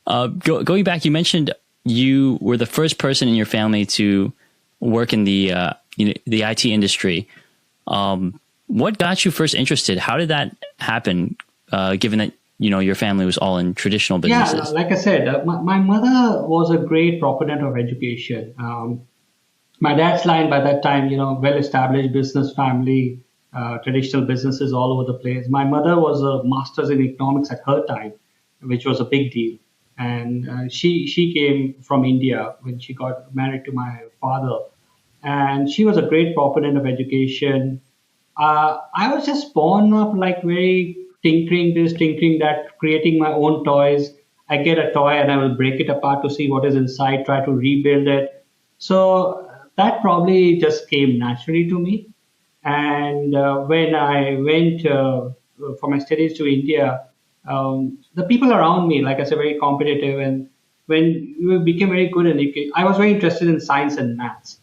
Going back, you mentioned you were the first person in your family to work in the IT industry. What got you first interested? How did that happen? Given that your family was all in traditional businesses. Yeah, like I said, my mother was a great proponent of education. My dad's line by that time, well-established business family, traditional businesses all over the place. My mother was a master's in economics at her time, which was a big deal. And she came from India when she got married to my father. And she was a great proponent of education. I was just born up like very tinkering this, tinkering that, creating my own toys. I get a toy and I will break it apart to see what is inside, try to rebuild it. So that probably just came naturally to me. And when I went for my studies to India, the people around me, like I said, very competitive. And when we became very good in it, I was very interested in science and maths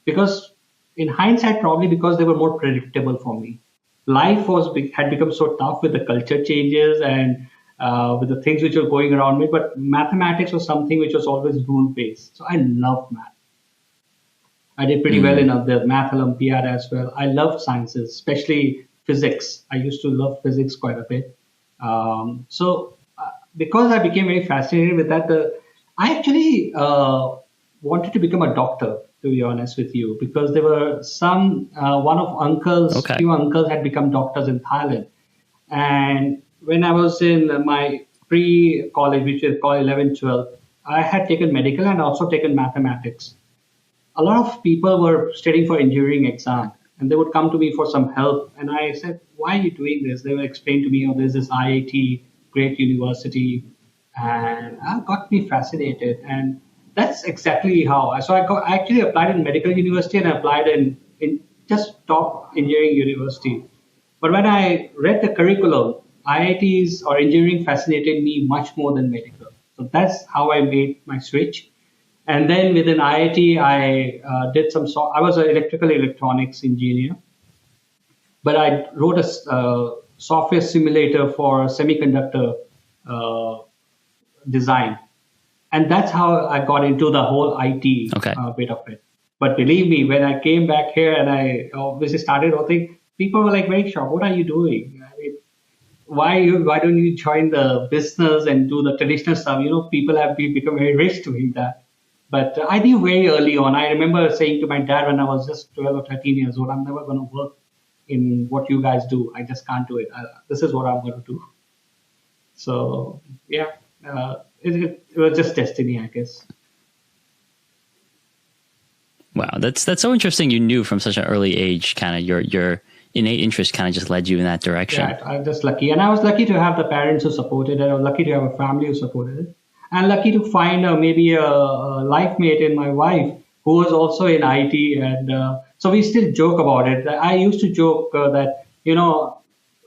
because in hindsight, probably because they were more predictable for me. Life had become so tough with the culture changes and with the things which were going around me. But mathematics was something which was always rule-based. So I loved math. I did pretty well in the math Olympiad as well. I loved sciences, especially physics. I used to love physics quite a bit. Because I became very fascinated with that, I actually wanted to become a doctor, to be honest with you, because there were few uncles had become doctors in Thailand. And when I was in my pre-college, which is called 11, 12, I had taken medical and also taken mathematics. a lot of people were studying for engineering exam, and they would come to me for some help. And I said, "Why are you doing this?" They would explain to me, "Oh, there's this IIT, great university," and that got me fascinated. And that's exactly how. I actually applied in medical university and I applied in just top engineering university. But when I read the curriculum, IITs or engineering fascinated me much more than medical. So that's how I made my switch. And then within IIT, I did some. I was an electrical electronics engineer, but I wrote a software simulator for semiconductor uh, design, and that's how I got into the whole IT Okay. bit of it. But believe me, when I came back here and I obviously started working, people were like very shocked. What are you doing? I mean, why don't you join the business and do the traditional stuff? People have become very rich doing that. But I knew very early on. I remember saying to my dad when I was just 12 or 13 years old, I'm never going to work in what you guys do. I just can't do it. This is what I'm going to do. So yeah, it was just destiny, I guess. Wow, that's so interesting. You knew from such an early age, kind of your innate interest kind of just led you in that direction. Yeah, I'm just lucky, and I was lucky to have the parents who supported it. I was lucky to have a family who supported it, and lucky to find maybe a life mate in my wife who was also in IT, and so we still joke about it. I used to joke that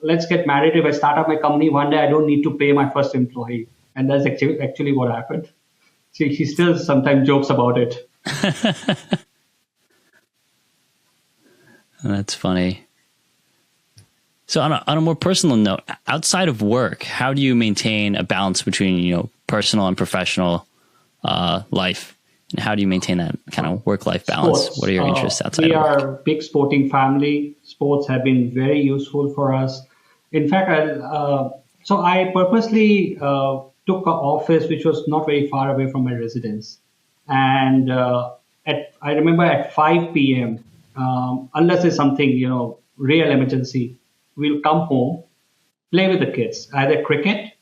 let's get married. If I start up my company one day, I don't need to pay my first employee, and that's actually what happened. She still sometimes jokes about it. That's funny. So on a more personal note, outside of work, how do you maintain a balance between, personal and professional life? And how do you maintain that kind of work-life balance? Sports. What are your interests outside We of work? are a big sporting family. Sports have been very useful for us. In fact, so I purposely took an office which was not very far away from my residence. And I remember at 5 p.m., unless there's something, real emergency, we'll come home, play with the kids, either cricket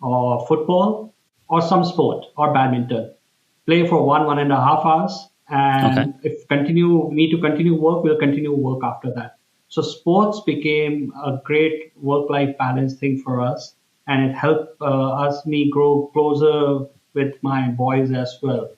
or football or some sport or badminton. Play for 1.5 hours, and Okay. if need to continue work, we'll continue work after that. So sports became a great work-life balance thing for us, and it helped me grow closer with my boys as well.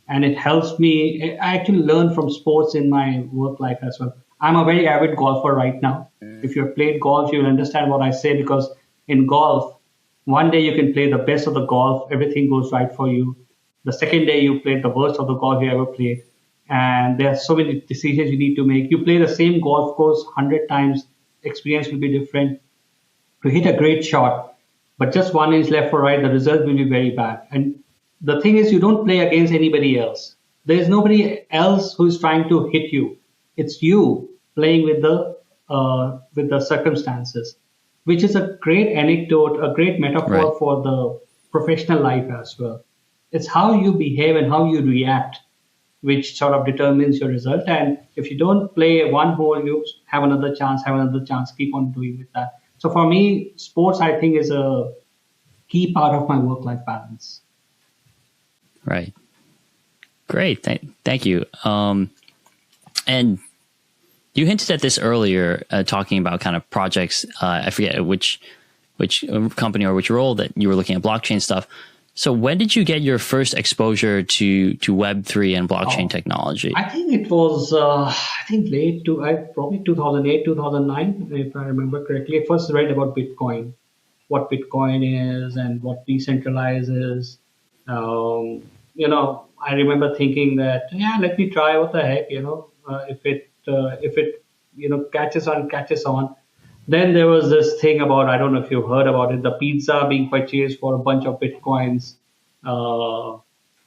And it helps me. I actually learn from sports in my work life as well. I'm a very avid golfer right now. If you've played golf, you'll understand what I say, because in golf, one day you can play the best of the golf, everything goes right for you. The second day you played the worst of the golf you ever played. And there are so many decisions you need to make. You play the same golf course 100 times, experience will be different. To hit a great shot, but just 1 inch left or right, the result will be very bad. And the thing is, you don't play against anybody else. There is nobody else who's trying to hit you. It's you playing with the circumstances, which is a great anecdote, a great metaphor Right. for the professional life as well. It's how you behave and how you react which sort of determines your result. And if you don't play one hole, you have another chance, keep on doing with that. So for me, sports, I think, is a key part of my work-life balance. Right. Great. Thank you. And you hinted at this earlier, talking about kind of projects. I forget which company or which role that you were looking at blockchain stuff. So when did you get your first exposure to Web3 and blockchain technology? I think it was, probably 2008, 2009, if I remember correctly. I first read about Bitcoin, what Bitcoin is and what decentralized is. I remember thinking that, yeah, let me try, what the heck, if it catches on. Then there was this thing about, I don't know if you heard about it, the pizza being purchased for a bunch of Bitcoins.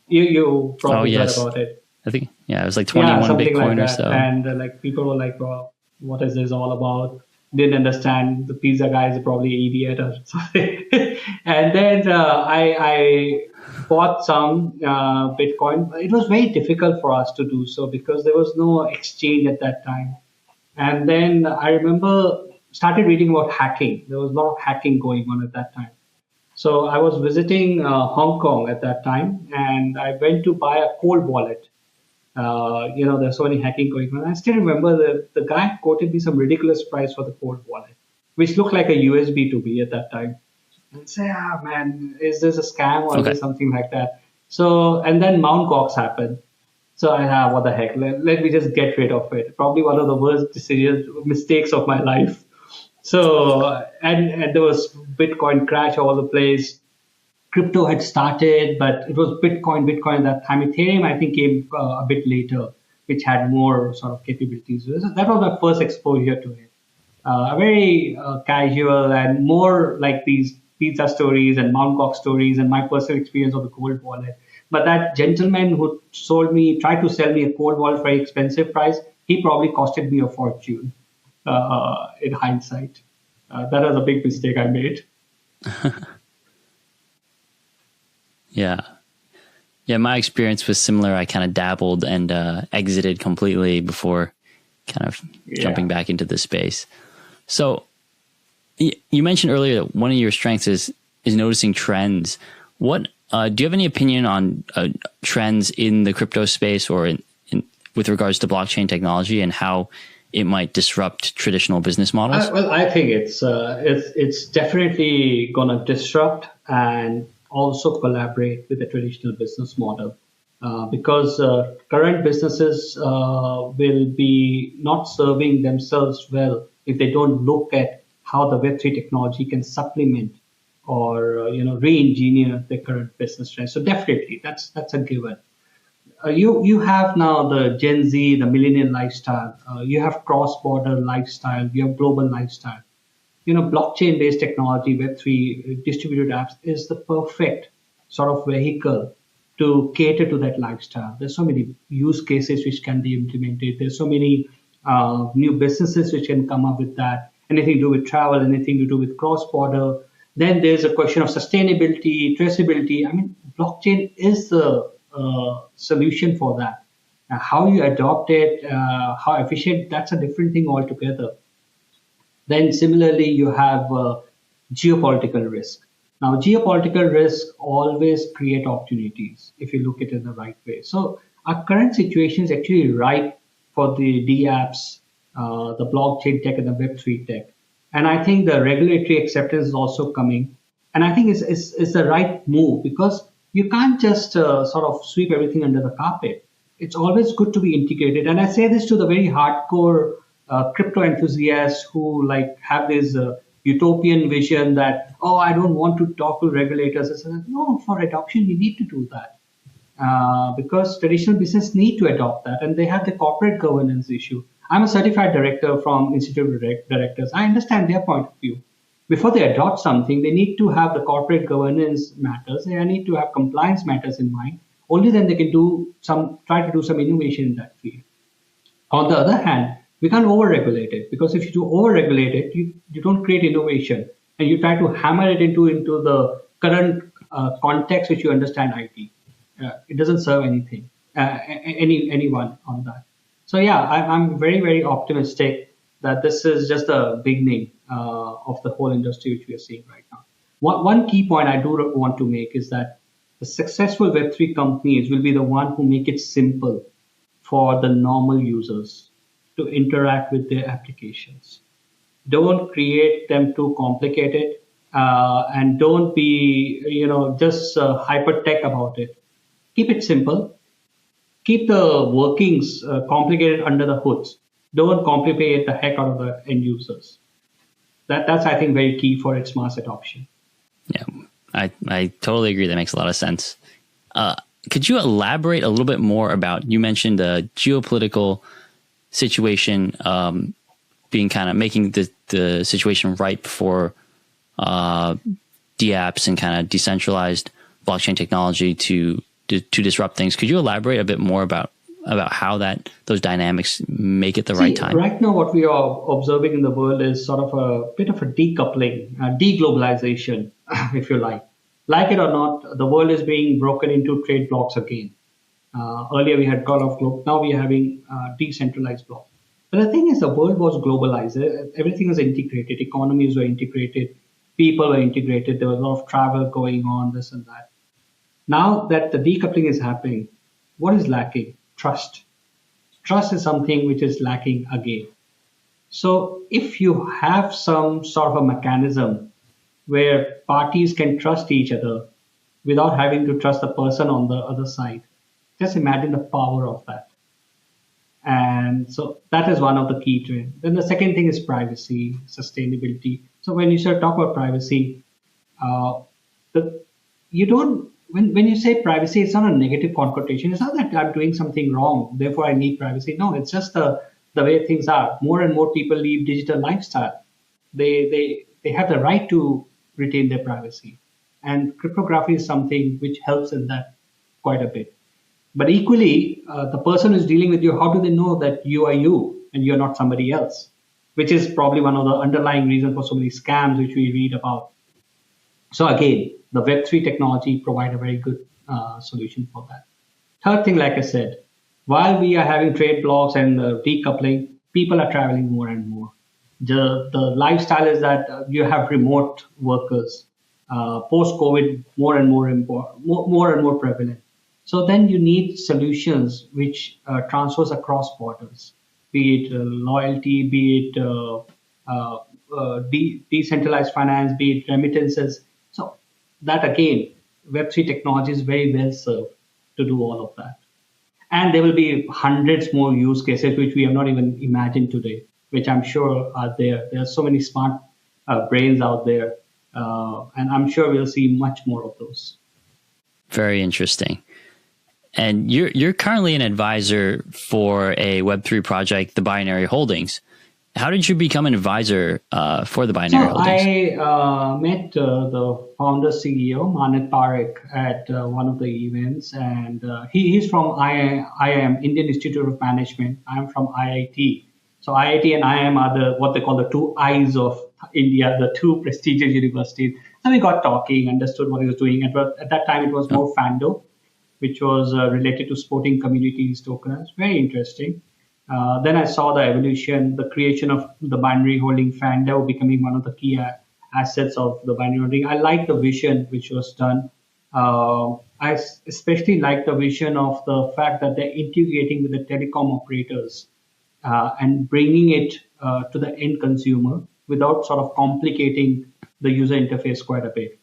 You probably heard yes. about it. I think, it was like 21 something like Bitcoin or that. so. And people were like, well, what is this all about? Didn't understand. The pizza guy is probably an idiot or something. And then I bought some Bitcoin. It was very difficult for us to do so because there was no exchange at that time. And then I remember started reading about hacking. There was a lot of hacking going on at that time. So I was visiting Hong Kong at that time, and I went to buy a cold wallet. There's so many hacking going on. I still remember the guy quoted me some ridiculous price for the cold wallet, which looked like a USB to me at that time. And say, man, is this a scam or is Okay. this something like that? So, and then Mount Gox happened. So what the heck? Let me just get rid of it. Probably one of the worst mistakes of my life. So, and there was Bitcoin crash all the place. Crypto had started, but it was Bitcoin at that time. Ethereum, I think, came a bit later, which had more sort of capabilities. So that was my first exposure to it. Very casual and more like these pizza stories and Mount Gox stories and my personal experience of the cold wallet. But that gentleman who tried to sell me a cold wallet for very expensive price, he probably costed me a fortune in hindsight. That was a big mistake I made. Yeah. Yeah, my experience was similar. I kind of dabbled and exited completely before kind of jumping back into the space. So you mentioned earlier that one of your strengths is noticing trends. What do you have any opinion on trends in the crypto space or in with regards to blockchain technology and how it might disrupt traditional business models? Well, I think it's definitely going to disrupt and also collaborate with the traditional business model because current businesses will be not serving themselves well if they don't look at how the Web3 technology can supplement or re-engineer the current business trends. So definitely, that's a given. You have now the Gen Z, the millennial lifestyle. You have cross-border lifestyle. You have global lifestyle. Blockchain-based technology, Web3 distributed apps is the perfect sort of vehicle to cater to that lifestyle. There's so many use cases which can be implemented. There's so many new businesses which can come up with that. Anything to do with travel, anything to do with cross-border. Then there's a question of sustainability, traceability. I mean, blockchain is the solution for that. How you adopt it, how efficient, that's a different thing altogether. Then similarly, you have geopolitical risk. Now, geopolitical risk always create opportunities if you look at it in the right way. So our current situation is actually ripe for the DApps, the blockchain tech and the Web3 tech. And I think the regulatory acceptance is also coming. And I think it's the right move because you can't just sort of sweep everything under the carpet. It's always good to be integrated. And I say this to the very hardcore crypto enthusiasts who have this utopian vision that, I don't want to talk to regulators. I said, no, for adoption, you need to do that because traditional business need to adopt that. And they have the corporate governance issue. I'm a certified director from Institute of Directors. I understand their point of view. Before they adopt something, they need to have the corporate governance matters. They need to have compliance matters in mind. Only then they can try to do some innovation in that field. On the other hand, we can't over-regulate it because if you do over-regulate it, you don't create innovation and you try to hammer it into the current context which you understand IT. It doesn't serve anything, anyone on that. So yeah, I'm very, very optimistic that this is just the beginning of the whole industry which we are seeing right now. One key point I do want to make is that the successful Web3 companies will be the one who make it simple for the normal users to interact with their applications. Don't create them too complicated and don't be, just hyper tech about it. Keep it simple. Keep the workings complicated under the hoods. Don't complicate the heck out of the end users. That's I think very key for its mass adoption. Yeah, I totally agree. That makes a lot of sense. Could you elaborate a little bit more about, you mentioned the geopolitical situation being kind of making the situation ripe for DApps and kind of decentralized blockchain technology to disrupt things. Could you elaborate a bit more about how those dynamics make it the right time? Right now, what we are observing in the world is sort of a bit of a decoupling, deglobalization, if you like. Like it or not, the world is being broken into trade blocks again. Earlier we had God of Globe, now we are having decentralized blocks. But the thing is, the world was globalized. Everything was integrated. Economies were integrated. People were integrated. There was a lot of travel going on, this and that. Now that the decoupling is happening, what is lacking? Trust. trust is something which is lacking again. So if you have some sort of a mechanism where parties can trust each other without having to trust the person on the other side, just imagine the power of that. And so that is one of the key trends. Then the second thing is privacy, sustainability. So when you start talk about privacy, uh, the, you don't when you say privacy, it's not a negative connotation. It's not that I'm doing something wrong, therefore I need privacy. No, it's just the way things are. More and more people live digital lifestyle. They have the right to retain their privacy, and cryptography is something which helps in that quite a bit. But equally, the person who's dealing with you, how do they know that you are you and you're not somebody else? Which is probably one of the underlying reasons for so many scams which we read about. So again, the Web3 technology provide a very good solution for that. Third thing, like I said, while we are having trade blocks and decoupling, people are traveling more and more. The lifestyle is that you have remote workers. Post COVID, more and more prevalent. So then you need solutions which transfers across borders, be it loyalty, be it decentralized finance, be it remittances. So that again, Web3 technology is very well served to do all of that. And there will be hundreds more use cases which we have not even imagined today, which I'm sure are there. There are so many smart brains out there, and I'm sure we'll see much more of those. Very interesting. And you're currently an advisor for a Web3 project, the BNRY Holdings. How did you become an advisor for the BNRY Holdings? I met the founder CEO, Manet Parekh, at one of the events, and he's from IIM, Indian Institute of Management. I'm from IIT. So IIT and IIM are what they call the two eyes of India, the two prestigious universities. And we got talking, understood what he was doing. At that time, it was more Fando, which was related to sporting communities tokenized. Very interesting. Then I saw the evolution, the creation of the BNRY holding Fando becoming one of the key assets of the BNRY holding. I like the vision which was done. I especially like the vision of the fact that they're integrating with the telecom operators and bringing it to the end consumer without sort of complicating the user interface quite a bit.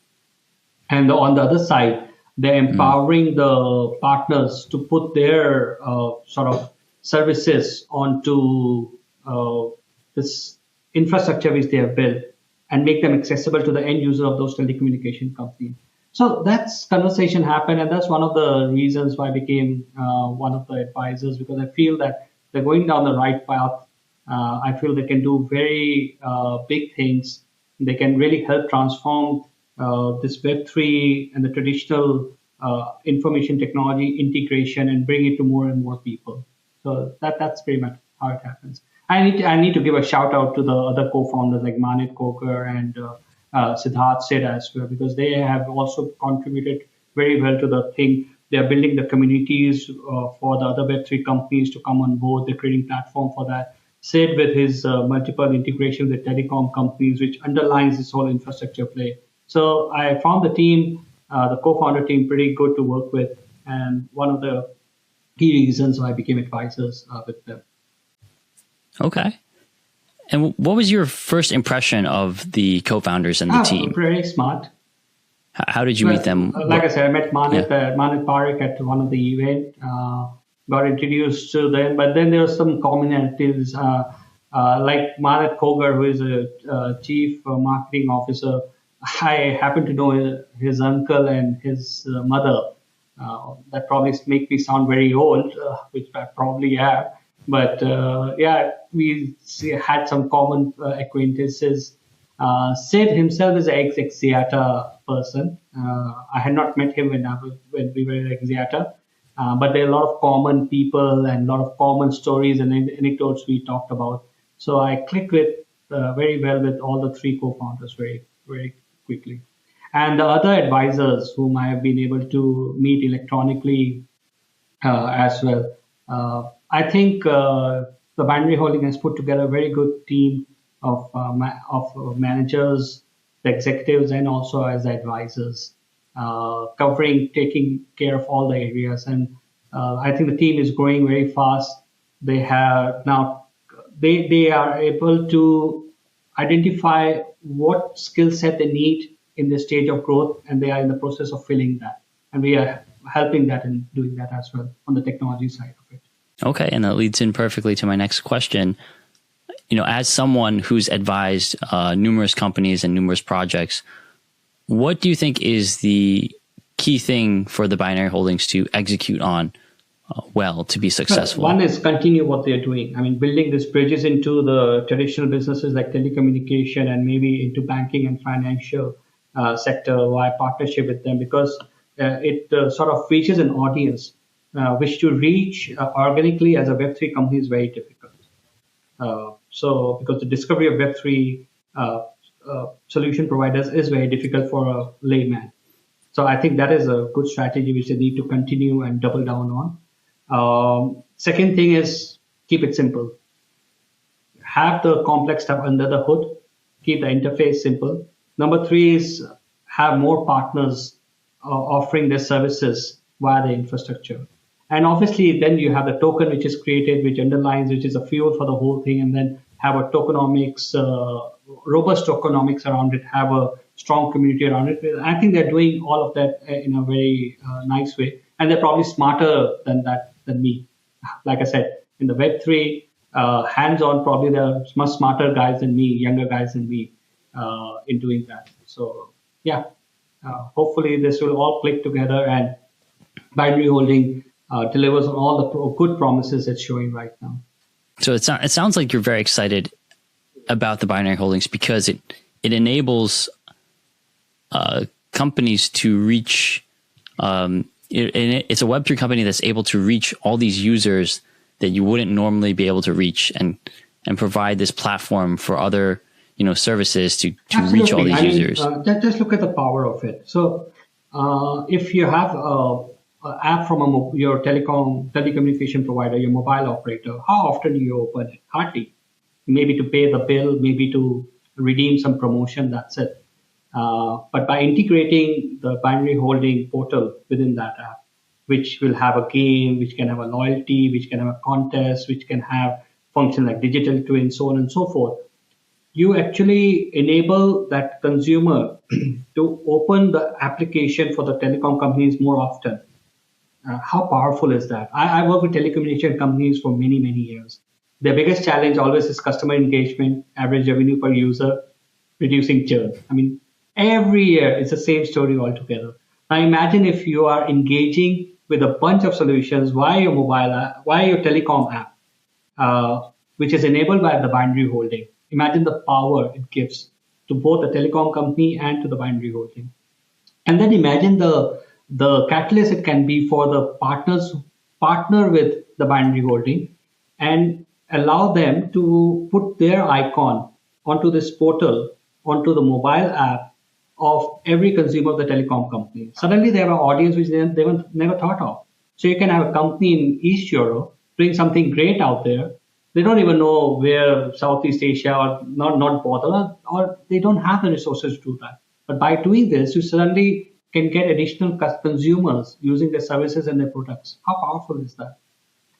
And on the other side, they're empowering the partners to put their sort of services onto this infrastructure which they have built and make them accessible to the end user of those telecommunication companies. So that's conversation happened, and that's one of the reasons why I became one of the advisors, because I feel that they're going down the right path. I feel they can do very big things. They can really help transform this Web3 and the traditional information technology integration and bring it to more and more people. So that's pretty much how it happens. I need to give a shout out to the other co-founders like Manet Koker and Siddharth Sid as well, because they have also contributed very well to the thing. They are building the communities for the other Web3 companies to come on board. They're creating platform for that. Sid with his multiple integration with telecom companies, which underlines this whole infrastructure play. So I found the team, the co-founder team, pretty good to work with, and one of the key reasons why I became advisors with them. Okay. And what was your first impression of the co-founders and the team? Very smart. How did you meet them? Like I said, I met Manet Parekh at one of the event. Got introduced to them, but then there were some commonalities. Like Manet Koger, who is a chief marketing officer. I happen to know his uncle and his mother. That probably make me sound very old, which I probably am. But yeah, we had some common acquaintances. Sid himself is an ex-Axiata person. I had not met him when we were at Axiata, but there are a lot of common people and a lot of common stories and anecdotes we talked about. So I clicked with very well with all the three co-founders very, very quickly. And the other advisors whom I have been able to meet electronically as well. I think the BNRY Holding has put together a very good team of managers, the executives, and also as advisors, taking care of all the areas. And I think the team is growing very fast. They have now they are able to identify what skill set they need in the stage of growth, and they are in the process of filling that. And we are helping that and doing that as well on the technology side of it. Okay, and that leads in perfectly to my next question. As someone who's advised numerous companies and numerous projects, what do you think is the key thing for the Binary Holdings to execute on well to be successful? One is continue what they're doing. I mean, building these bridges into the traditional businesses like telecommunication and maybe into banking and financial sector via partnership with them, because it sort of reaches an audience which to reach organically as a Web3 company is very difficult. So because the discovery of Web3 solution providers is very difficult for a layman. So I think that is a good strategy which they need to continue and double down on. Second thing is keep it simple. Have the complex stuff under the hood. Keep the interface simple. Number three is have more partners offering their services via the infrastructure. And obviously, then you have the token which is created, which underlines, which is a fuel for the whole thing, and then have a tokenomics, robust tokenomics around it, have a strong community around it. I think they're doing all of that in a very nice way, and they're probably smarter than me. Like I said, in the Web3, hands-on, probably they're much smarter guys than me, younger guys than me in doing that. So yeah, hopefully this will all click together and Binary Holding delivers on all the good promises it's showing right now. So it sounds like you're very excited about the Binary Holdings because it enables companies to reach. It's a Web3 company that's able to reach all these users that you wouldn't normally be able to reach, and provide this platform for other services to reach all these users. Just look at the power of it. So if you have an app from your telecommunication provider, your mobile operator, how often do you open it? Hardly. Maybe to pay the bill, maybe to redeem some promotion, that's it. But by integrating the Binary Holding portal within that app, which will have a game, which can have a loyalty, which can have a contest, which can have functions like digital twin, so on and so forth, you actually enable that consumer to open the application for the telecom companies more often. How powerful is that? I work with telecommunication companies for many, many years. Their biggest challenge always is customer engagement, average revenue per user, reducing churn. I mean, every year it's the same story altogether. Now imagine if you are engaging with a bunch of solutions via your mobile app, via your telecom app, which is enabled by the Binary Holding. Imagine the power it gives to both the telecom company and to the Binary Holding. And then imagine the catalyst it can be for the partners who partner with the Binary Holding and allow them to put their icon onto this portal, onto the mobile app of every consumer of the telecom company. Suddenly they have an audience which they never thought of. So you can have a company in East Europe doing something great out there. They don't even know where Southeast Asia or not bother, or they don't have the resources to do that. But by doing this, you suddenly can get additional consumers using their services and their products. How powerful is that?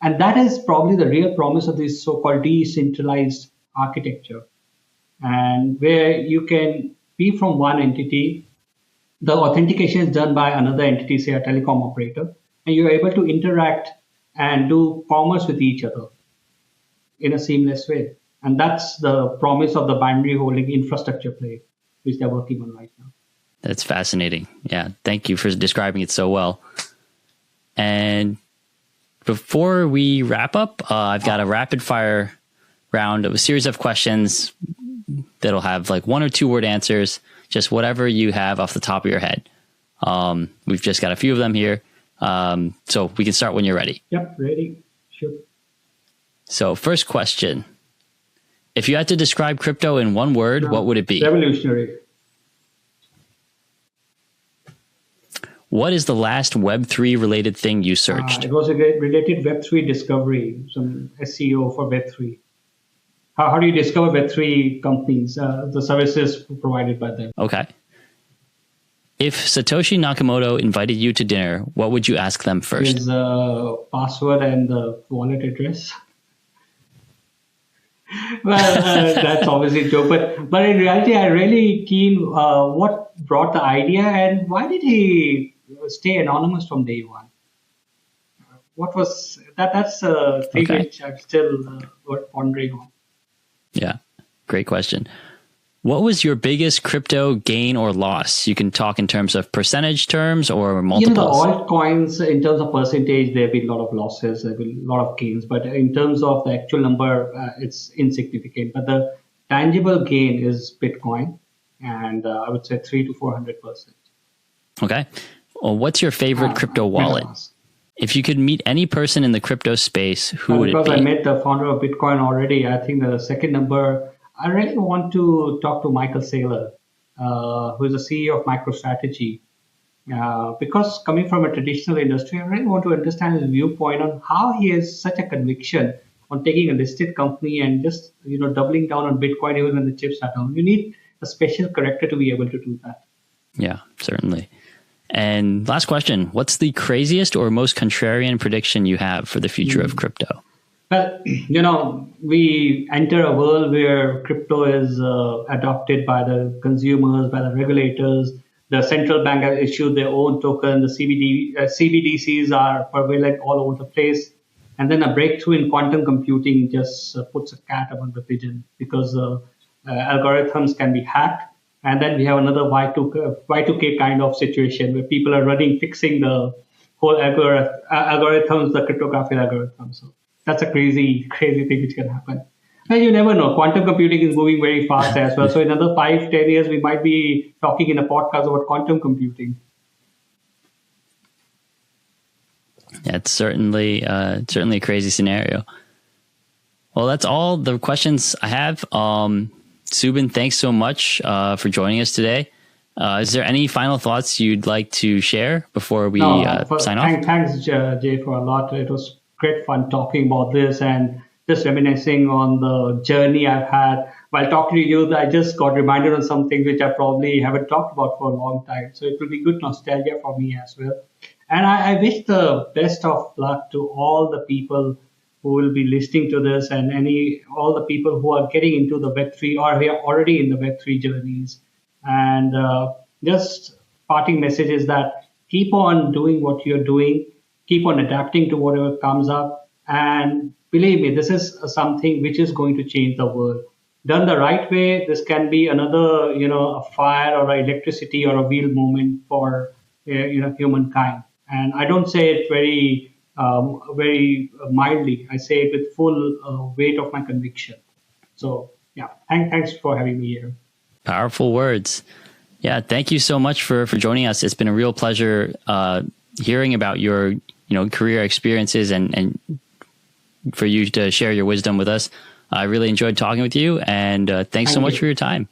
And that is probably the real promise of this so-called decentralized architecture, and where you can be from one entity, the authentication is done by another entity, say a telecom operator, and you're able to interact and do commerce with each other in a seamless way. And that's the promise of the Binary Holding infrastructure play, which they're working on right now. That's fascinating. Yeah. Thank you for describing it so well. And before we wrap up, I've got a rapid fire round of a series of questions that'll have like 1 or 2 word answers, just whatever you have off the top of your head. We've just got a few of them here. So we can start when you're ready. Yep, ready. Sure. So first question, if you had to describe crypto in one word, what would it be? Revolutionary. What is the last Web3 related thing you searched? It was a related Web3 discovery, some SEO for Web3. How do you discover Web3 companies, the services provided by them? Okay. If Satoshi Nakamoto invited you to dinner, what would you ask them first? His password and the wallet address. Well, that's obviously true, but in reality, I'm really keen. What brought the idea, and why did he stay anonymous from day one? What was that? That's a thing Okay. which I'm still pondering on. Yeah. Great question. What was your biggest crypto gain or loss? You can talk in terms of percentage terms or The multiples. altcoins, in terms of percentage, there have been a lot of losses, there have been a lot of gains, but in terms of the actual number, it's insignificant. But the tangible gain is Bitcoin, and I would say 300 to 400%. Okay. Well, what's your favorite crypto wallet? MetaMask. If you could meet any person in the crypto space, who would it Because I be? met the founder of Bitcoin already, I think the second number, I really want to talk to Michael Saylor, who is the CEO of MicroStrategy. Because coming from a traditional industry, I really want to understand his viewpoint on how he has such a conviction on taking a listed company and just doubling down on Bitcoin even when the chips are down. You need a special character to be able to do that. Yeah, certainly. And last question, what's the craziest or most contrarian prediction you have for the future of crypto? Well, we enter a world where crypto is adopted by the consumers, by the regulators. The central bank has issued their own token. The CBDCs are prevalent all over the place. And then a breakthrough in quantum computing just puts a cat among the pigeon because algorithms can be hacked. And then we have another Y2K kind of situation where people are fixing the whole algorithms, the cryptographic algorithms. So that's a crazy, crazy thing which can happen. And you never know. Quantum computing is moving very fast as well. So in another 5, 10 years, we might be talking in a podcast about quantum computing. Yeah, it's certainly a crazy scenario. Well, that's all the questions I have. Subin, thanks so much for joining us today. Is there any final thoughts you'd like to share before we sign off? Thanks, Jay, for a lot. It was great fun talking about this and just reminiscing on the journey I've had. While talking to you, I just got reminded of something which I probably haven't talked about for a long time. So it will be good nostalgia for me as well. And I wish the best of luck to all the people who will be listening to this and all the people who are getting into the Web3 or who are already in the Web3 journeys. And just parting message is that keep on doing what you're doing, keep on adapting to whatever comes up. And believe me, this is something which is going to change the world. Done the right way, this can be another, a fire or electricity or a wheel movement for, humankind. And I don't say it very mildly. I say it with full weight of my conviction. So, yeah, thanks for having me here. Powerful words. Yeah, thank you so much for joining us. It's been a real pleasure hearing about your career experiences and for you to share your wisdom with us. I really enjoyed talking with you, and thanks so much for your time.